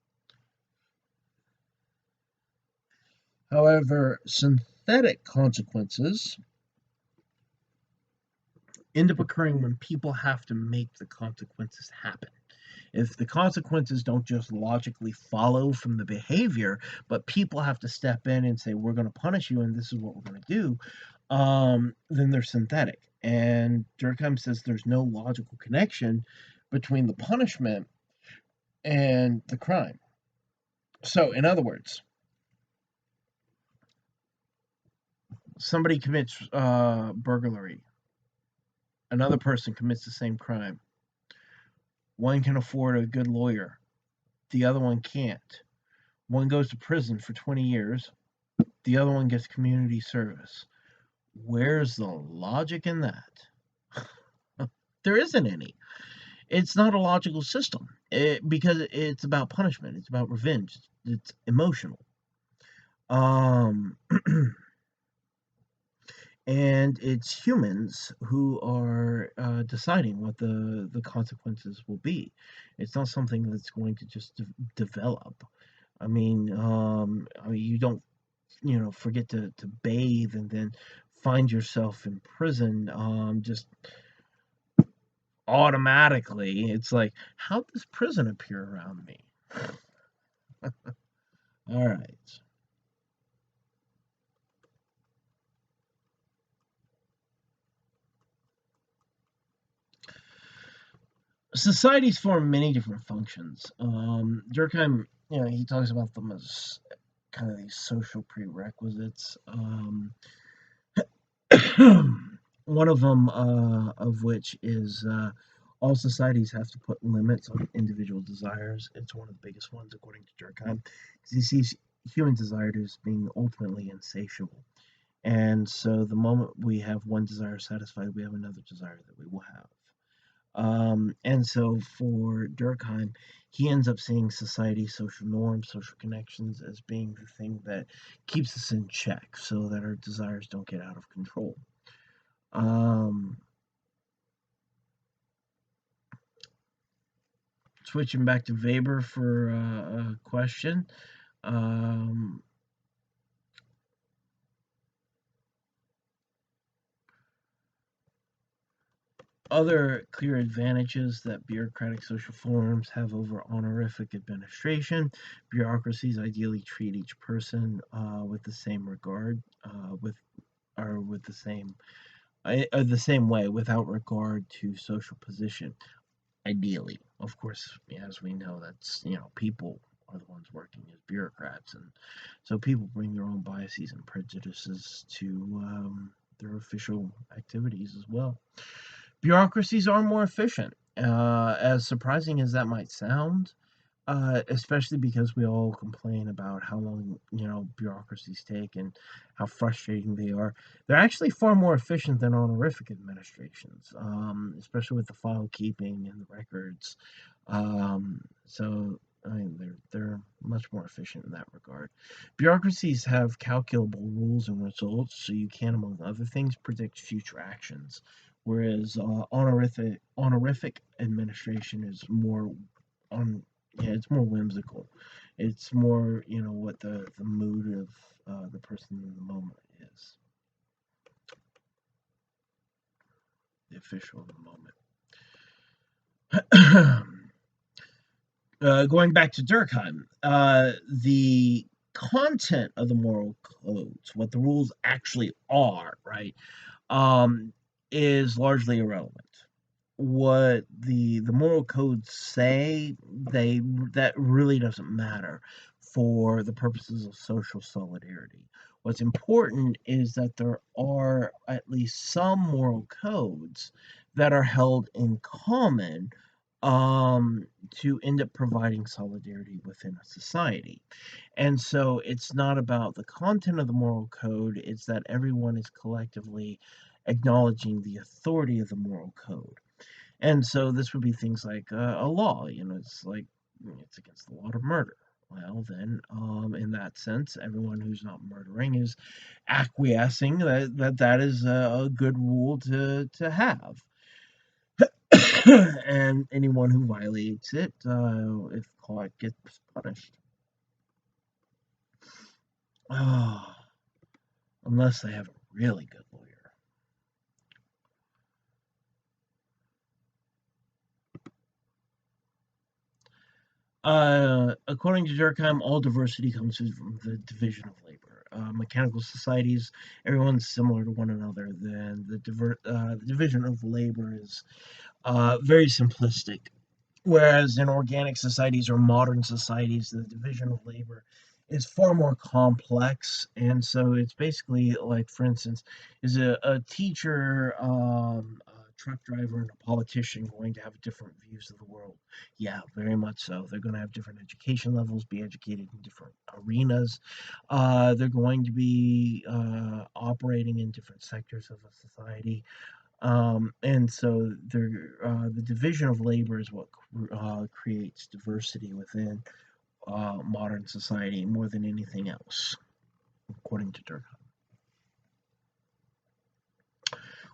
However, synthetic consequences end up occurring when people have to make the consequences happen. If the consequences don't just logically follow from the behavior, but people have to step in and say, we're going to punish you and this is what we're going to do, then they're synthetic. And Durkheim says there's no logical connection between the punishment and the crime. So, in other words, somebody commits burglary, another person commits the same crime. One can afford a good lawyer, the other one can't. One goes to prison for 20 years, the other one gets community service. Where's the logic in that? There isn't any. It's not a logical system because it's about punishment, it's about revenge, it's emotional. Um, and it's humans who are deciding what the consequences will be. It's not something that's going to just develop. I mean, you don't, forget to bathe and then find yourself in prison just automatically. It's like, how does prison appear around me? All right. Societies form many different functions. Durkheim, he talks about them as kind of these social prerequisites. One of them, of which is all societies have to put limits on individual desires. It's one of the biggest ones, according to Durkheim, because he sees human desire as being ultimately insatiable. And so the moment we have one desire satisfied, we have another desire that we will have. And so for Durkheim, he ends up seeing society, social norms, social connections as being the thing that keeps us in check so that our desires don't get out of control. Um, Switching back to Weber for a question. Um, Other clear advantages that bureaucratic social forms have over honorific administration: bureaucracies ideally treat each person with the same regard, with the same way, without regard to social position. Ideally, of course, as we know, that's people are the ones working as bureaucrats, and so people bring their own biases and prejudices to their official activities as well. Bureaucracies are more efficient, as surprising as that might sound, especially because we all complain about how long, bureaucracies take and how frustrating they are. They're actually far more efficient than honorific administrations, especially with the file keeping and the records. So I mean, they're much more efficient in that regard. Bureaucracies have calculable rules and results, so you can, among other things, predict future actions. Whereas honorific administration is more on yeah, it's more whimsical. It's more, what the mood of the person in the moment is, the official of the moment. Going back to Durkheim, the content of the moral codes, what the rules actually are, right, um, is largely irrelevant. What the moral codes say, that really doesn't matter for the purposes of social solidarity. What's important is that there are at least some moral codes that are held in common to end up providing solidarity within a society. And so it's not about the content of the moral code, it's that everyone is collectively acknowledging the authority of the moral code. And so this would be things like a law, it's like it's against the law to murder. Well, then, in that sense, everyone who's not murdering is acquiescing that is a good rule to have. And anyone who violates it, if caught, gets punished. Oh, unless they have a really good lawyer. According to Durkheim, all diversity comes from the division of labor. Mechanical societies, everyone's similar to one another. Then the division of labor is very simplistic. Whereas in organic societies or modern societies, the division of labor is far more complex. And so it's basically like, for instance, is a teacher, a truck driver, and a politician going to have different views of the world? Yeah, very much so. They're going to have different education levels, be educated in different arenas. They're going to be operating in different sectors of a society. And so the division of labor is what creates diversity within modern society more than anything else, according to Durkheim.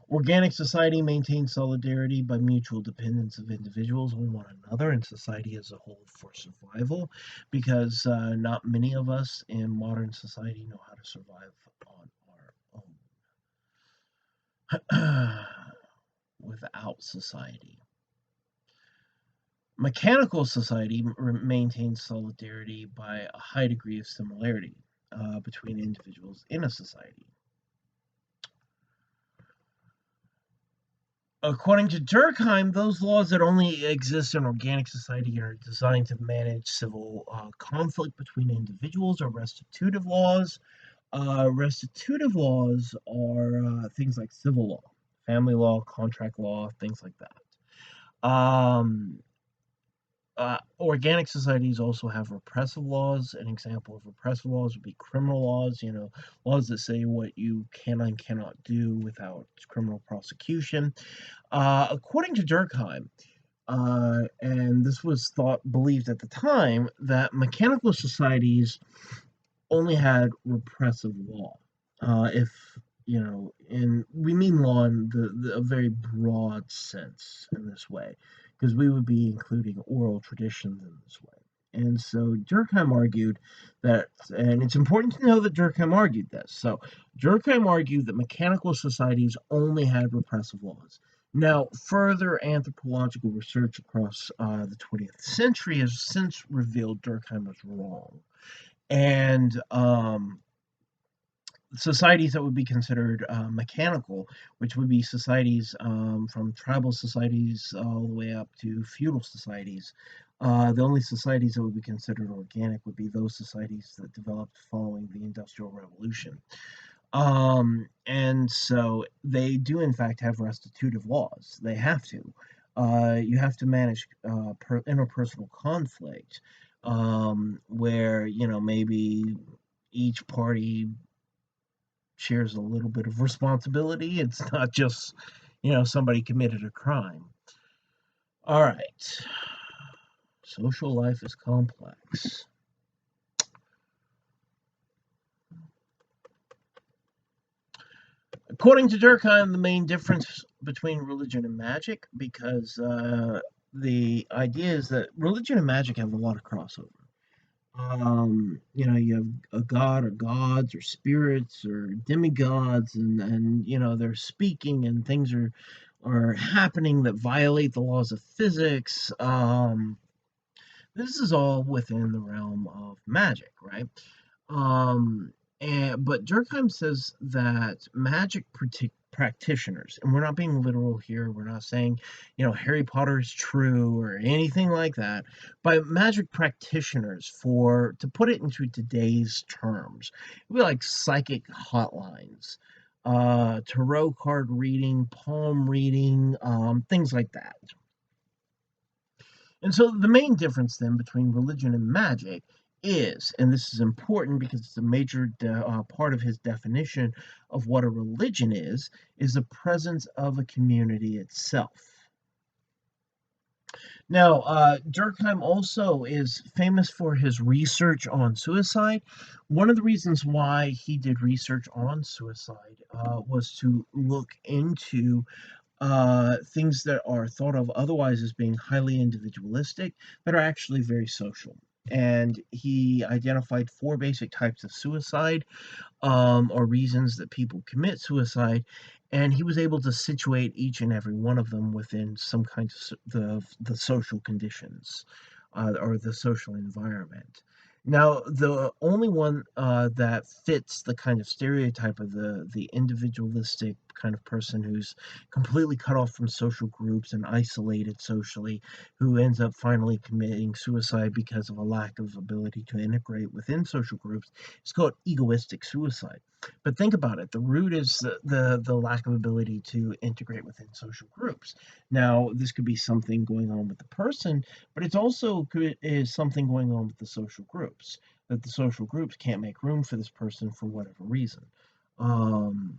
Organic society maintains solidarity by mutual dependence of individuals on one another and society as a whole for survival, because not many of us in modern society know how to survive on our own without society. Mechanical society maintains solidarity by a high degree of similarity between individuals in a society. According to Durkheim, those laws that only exist in organic society are designed to manage civil conflict between individuals are restitutive laws. Restitutive laws are things like civil law, family law, contract law, things like that. Organic societies also have repressive laws. An example of repressive laws would be criminal laws, laws that say what you can and cannot do without criminal prosecution. According to Durkheim, and this was believed at the time, that mechanical societies only had repressive law. If and we mean law in a very broad sense in this way, because we would be including oral traditions in this way. And so Durkheim argued that, and it's important to know that Durkheim argued this. So Durkheim argued that mechanical societies only had repressive laws. Now, further anthropological research across the 20th century has since revealed Durkheim was wrong. And societies that would be considered mechanical, which would be societies from tribal societies all the way up to feudal societies. The only societies that would be considered organic would be those societies that developed following the Industrial Revolution. And so they do, in fact, have restitutive laws. They have to. You have to manage interpersonal conflict, where, maybe each party shares a little bit of responsibility. It's not just, somebody committed a crime. All right. Social life is complex. According to Durkheim, the main difference between religion and magic, because the idea is that religion and magic have a lot of crossover. You have a god or gods or spirits or demigods, and they're speaking and things are happening that violate the laws of physics. This is all within the realm of magic, right? But Durkheim says that magic practitioners, and we're not being literal here, we're not saying, Harry Potter is true or anything like that, but magic practitioners, to put it into today's terms, it would be like psychic hotlines, tarot card reading, palm reading, things like that. And so the main difference then between religion and magic is, and this is important because it's a major part of his definition of what a religion is the presence of a community itself. Now, Durkheim also is famous for his research on suicide. One of the reasons why he did research on suicide was to look into things that are thought of otherwise as being highly individualistic that are actually very social. And he identified four basic types of suicide, or reasons that people commit suicide, and he was able to situate each and every one of them within some kind of the social conditions, or the social environment. Now, the only one that fits the kind of stereotype of the individualistic kind of person who's completely cut off from social groups and isolated socially, who ends up finally committing suicide because of a lack of ability to integrate within social groups, is called egoistic suicide. But think about it, the root is the lack of ability to integrate within social groups. Now, this could be something going on with the person, but it's also is something going on with the social groups, that the social groups can't make room for this person for whatever reason. Um,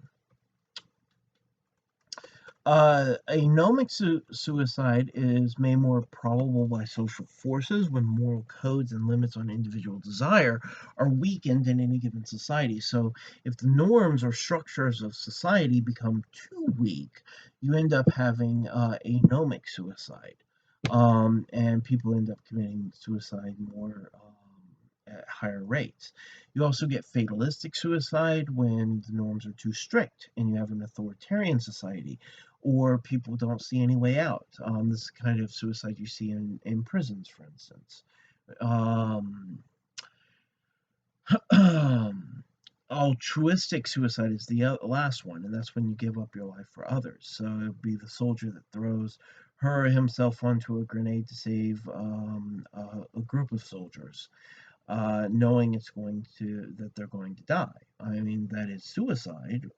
a gnomic suicide is made more probable by social forces when moral codes and limits on individual desire are weakened in any given society. So, if the norms or structures of society become too weak, you end up having a gnomic suicide, and people end up committing suicide more. At higher rates. You also get fatalistic suicide when the norms are too strict and you have an authoritarian society, or people don't see any way out. This is kind of suicide you see in prisons, for instance. Um, Altruistic suicide is the last one, and that's when you give up your life for others. So it would be the soldier that throws her or himself onto a grenade to save a group of soldiers, knowing that they're going to die. I mean, that is suicide.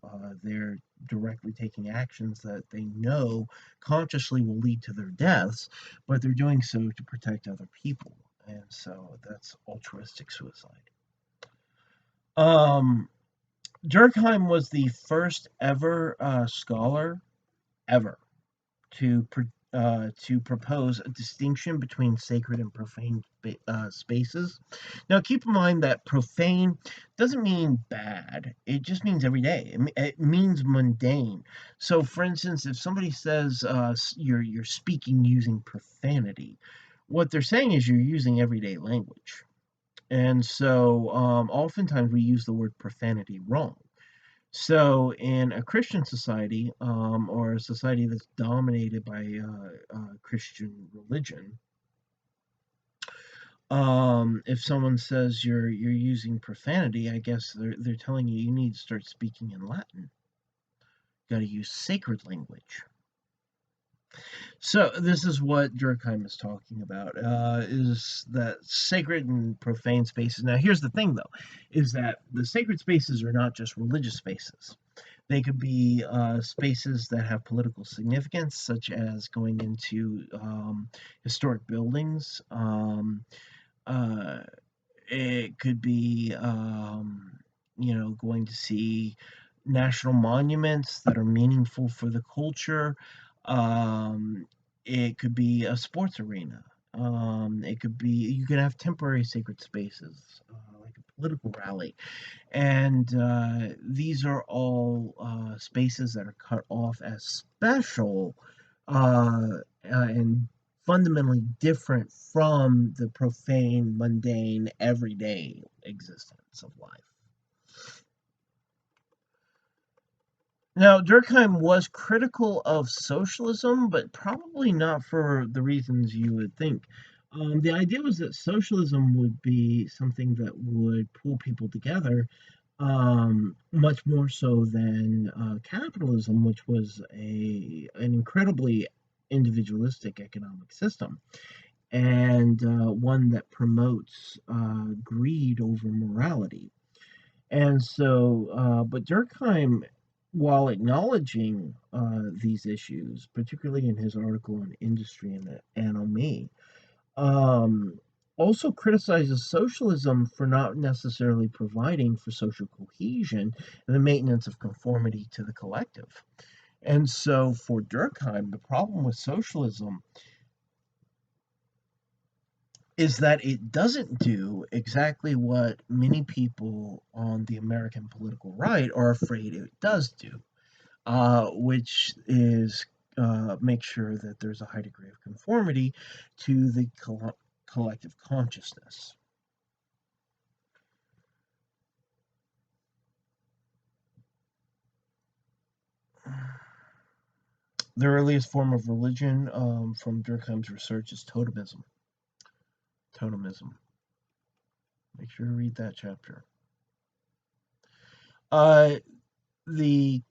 They're directly taking actions that they know consciously will lead to their deaths, but they're doing so to protect other people. And so that's altruistic suicide. Um, Durkheim was the first ever scholar ever to propose a distinction between sacred and profane spaces. Now, keep in mind that profane doesn't mean bad; it just means everyday. It means mundane. So, for instance, if somebody says you're speaking using profanity, what they're saying is you're using everyday language. And so, oftentimes we use the word profanity wrong. So, in a Christian society, or a society that's dominated by Christian religion, if someone says you're using profanity, I guess they're telling you you need to start speaking in Latin. You got to use sacred language. So this is what Durkheim is talking about, is that sacred and profane spaces. Now, here's the thing, though, is that the sacred spaces are not just religious spaces. They could be spaces that have political significance, such as going into historic buildings. Uh, it could be, going to see national monuments that are meaningful for the culture. Um, it could be a sports arena. It could be, you can have temporary sacred spaces, like a political rally. And these are all spaces that are cut off as special, and fundamentally different from the profane, mundane, everyday existence of life. Now, Durkheim was critical of socialism, but probably not for the reasons you would think. The idea was that socialism would be something that would pull people together, much more so than capitalism, which was an incredibly individualistic economic system, and one that promotes greed over morality. And so, but Durkheim, while acknowledging these issues, particularly in his article on industry and anomie, Um, Also criticizes socialism for not necessarily providing for social cohesion and the maintenance of conformity to the collective. And so for Durkheim, the problem with socialism is that it doesn't do exactly what many people on the American political right are afraid it does do, which is make sure that there's a high degree of conformity to the collective consciousness. The earliest form of religion from Durkheim's research is totemism. Totemism. Make sure to read that chapter. Uh, the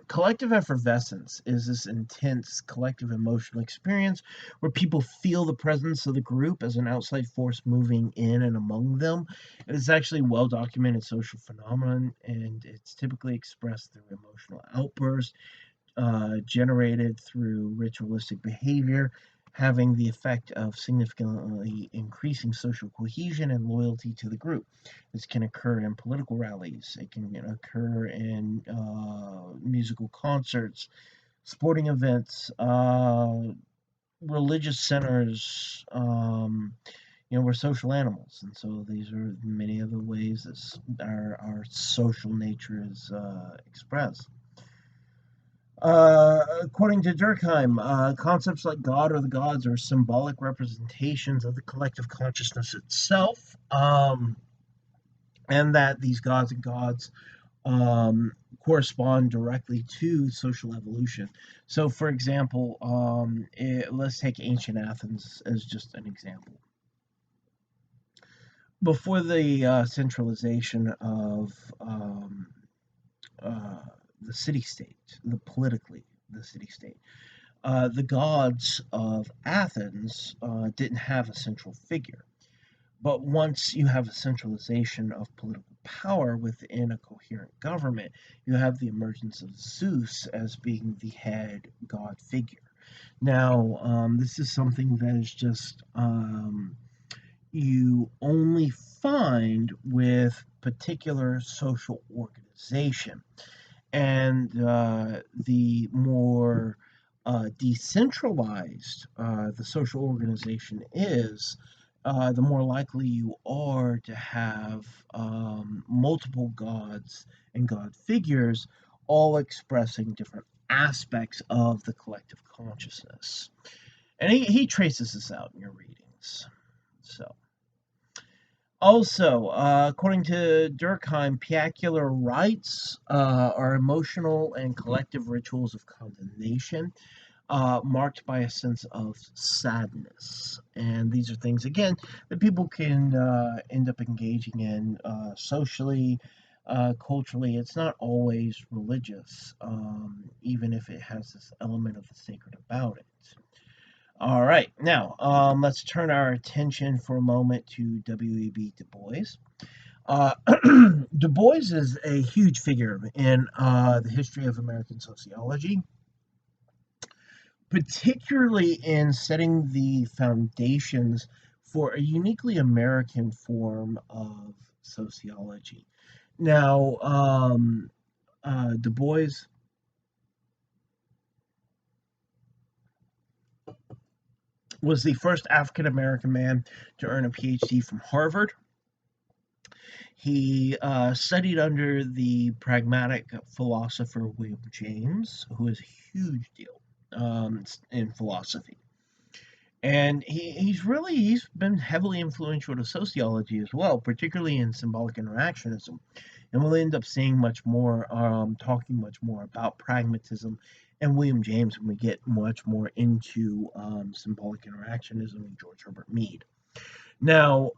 collective effervescence is this intense collective emotional experience where people feel the presence of the group as an outside force moving in and among them. It is actually well documented social phenomenon, and it's typically expressed through emotional outbursts generated through ritualistic behavior, having the effect of significantly increasing social cohesion and loyalty to the group. This can occur in political rallies, it can occur in musical concerts, sporting events, religious centers. We're social animals, and so these are many of the ways that our social nature is expressed. According to Durkheim, concepts like God or the gods are symbolic representations of the collective consciousness itself, and that these gods um, correspond directly to social evolution. So, for example, let's take ancient Athens as just an example. Before the centralization of uh, the city state, the city state, the gods of Athens didn't have a central figure. But once you have a centralization of political power within a coherent government, you have the emergence of Zeus as being the head god figure. Now, this is something that is just you only find with particular social organization. And the more decentralized the social organization is, the more likely you are to have multiple gods and god figures all expressing different aspects of the collective consciousness. And he traces this out in your readings. So. Also, according to Durkheim, piacular rites are emotional and collective rituals of condemnation, marked by a sense of sadness. And these are things, again, that people can end up engaging in socially, culturally. It's not always religious, even if it has this element of the sacred about it. All right, now let's turn our attention for a moment to W.E.B. Du Bois. Uh, Du Bois is a huge figure in the history of American sociology, particularly in setting the foundations for a uniquely American form of sociology. Now, Du Bois was the first African American man to earn a PhD from Harvard. He studied under the pragmatic philosopher William James, who is a huge deal in philosophy. And he's been heavily influential to sociology as well, particularly in symbolic interactionism. And we'll end up seeing much more, talking much more about pragmatism and William James when we get much more into symbolic interactionism and George Herbert Mead. Now,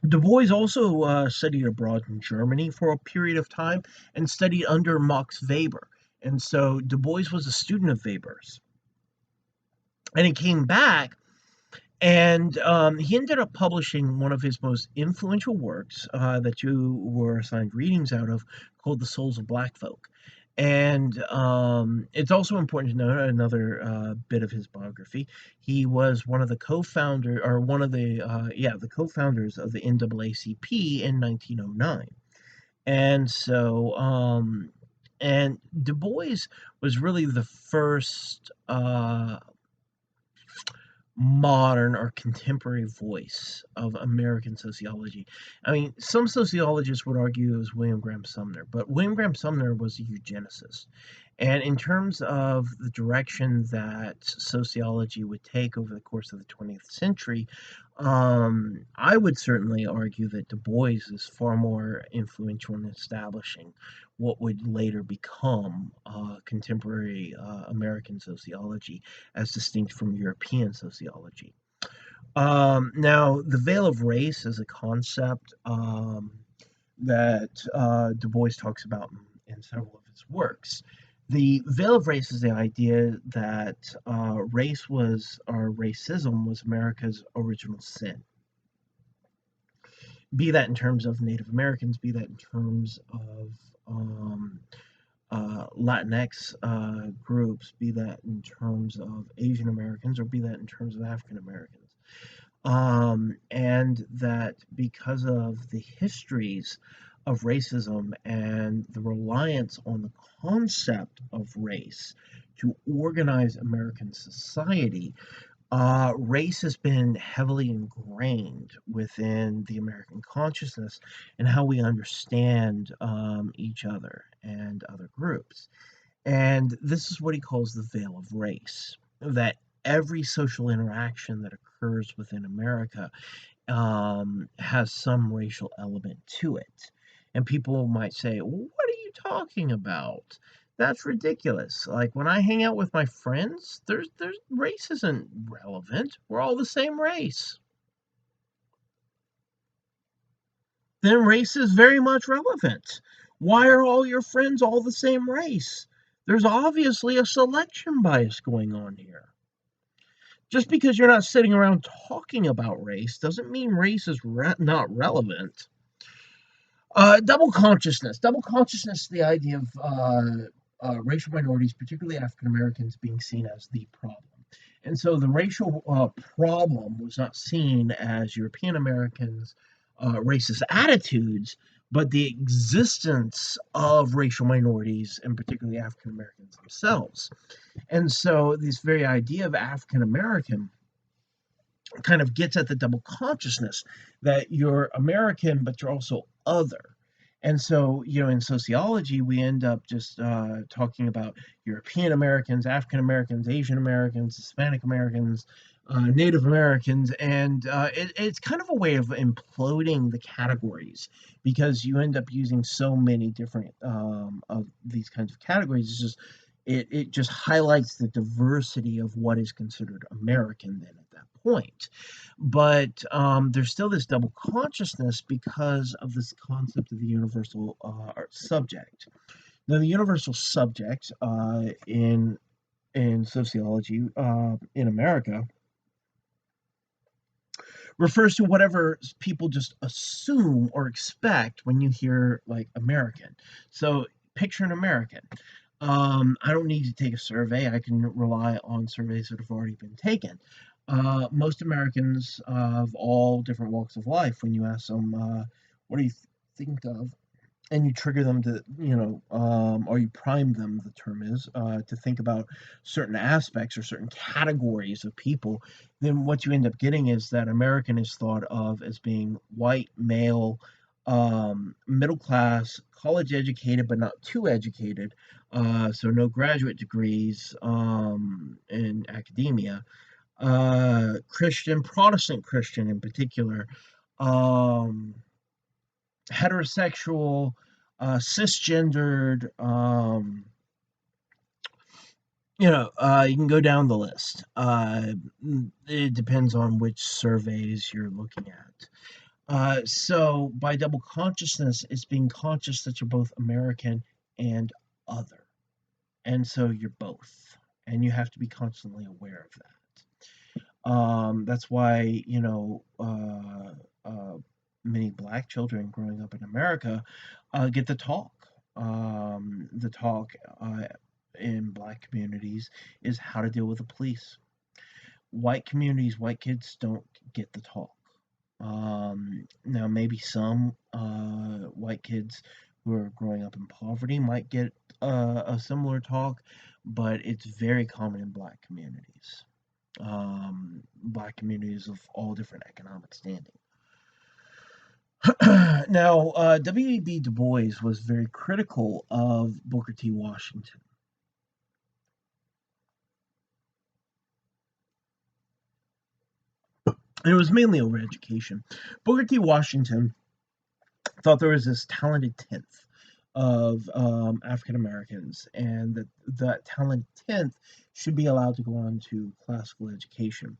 Du Bois also studied abroad in Germany for a period of time and studied under Max Weber. And so Du Bois was a student of Weber's. And he came back and he ended up publishing one of his most influential works that you were assigned readings out of, called The Souls of Black Folk. And it's also important to know another bit of his biography. He was one of the co-founder, or one of the the co-founders of the NAACP in 1909. And so, and Du Bois was really the first modern or contemporary voice of American sociology. I mean, some sociologists would argue it was William Graham Sumner, but William Graham Sumner was a eugenicist. And in terms of the direction that sociology would take over the course of the 20th century, I would certainly argue that Du Bois is far more influential in establishing what would later become contemporary American sociology as distinct from European sociology. Now, the veil of race is a concept that Du Bois talks about in several of his works. The veil of race is the idea that race was, or racism was, America's original sin. Be that in terms of Native Americans, be that in terms of Latinx groups, be that in terms of Asian Americans, or be that in terms of African Americans. And that because of the histories of racism and the reliance on the concept of race to organize American society, race has been heavily ingrained within the American consciousness and how we understand each other and other groups. And this is what he calls the veil of race, that every social interaction that occurs within America has some racial element to it. And people might say, well, what are you talking about? That's ridiculous. Like when I hang out with my friends, there's race isn't relevant. We're all the same race. Then race is very much relevant. Why are all your friends all the same race? There's obviously a selection bias going on here. Just because you're not sitting around talking about race doesn't mean race is not relevant. Double consciousness. Double consciousness, the idea of racial minorities, particularly African Americans, being seen as the problem. And so the racial problem was not seen as European Americans' racist attitudes, but the existence of racial minorities, and particularly African Americans themselves. And so, this very idea of African American kind of gets at the double consciousness that you're American, but you're also other. And so, in sociology, we end up just talking about European Americans, African Americans, Asian Americans, Hispanic Americans, Native Americans, and it's kind of a way of imploding the categories because you end up using so many different of these kinds of categories. It just highlights the diversity of what is considered American then at that point. But there's still this double consciousness because of this concept of the universal subject. Now, the universal subject in sociology in America refers to whatever people just assume or expect when you hear like American. So picture an American. I don't need to take a survey. I can rely on surveys that have already been taken. Most Americans of all different walks of life, when you ask them, what do you think of? And you trigger them to, or you prime them, the term is, to think about certain aspects or certain categories of people, then what you end up getting is that American is thought of as being white, male, middle class, college educated, but not too educated, so no graduate degrees in academia, Christian, Protestant Christian in particular, um, heterosexual, cisgendered, you can go down the list. It depends on which surveys you're looking at. So by double consciousness, it's being conscious that you're both American and other. And so you're both. And you have to be constantly aware of that. That's why, many black children growing up in America get to talk. the talk in Black communities is how to deal with the police. White communities, white kids don't get the talk. Now, maybe some white kids who are growing up in poverty might get a similar talk, but it's very common in Black communities. Black communities of all different economic standing. Now, W.E.B. Du Bois was very critical of Booker T. Washington. And it was mainly over education. Booker T. Washington thought there was this talented tenth of African Americans, and that talented tenth should be allowed to go on to classical education,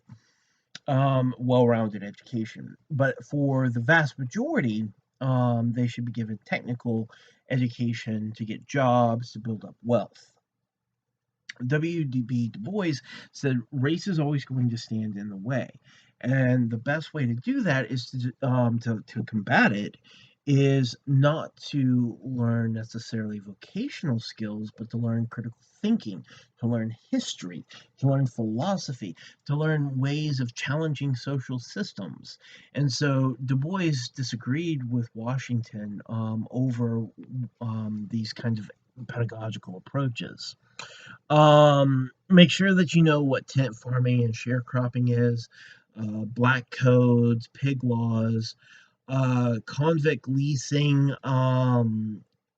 well-rounded education. But for the vast majority, they should be given technical education to get jobs, to build up wealth. W.E.B. Du Bois said race is always going to stand in the way, and the best way to do that is to combat it is not to learn necessarily vocational skills, but to learn critical thinking, to learn history, to learn philosophy, to learn ways of challenging social systems. And so Du Bois disagreed with Washington over these kinds of pedagogical approaches. Make sure that you know what tent farming and sharecropping is, black codes, pig laws, convict leasing,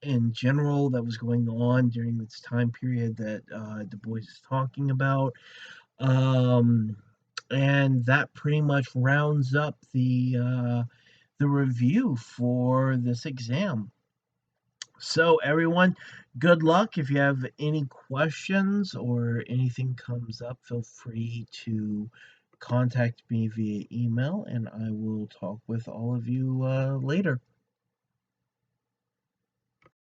in general that was going on during this time period that Du Bois is talking about. Um, and that pretty much rounds up the review for this exam. So, everyone, good luck. If you have any questions or anything comes up, feel free to contact me via email, and I will talk with all of you later.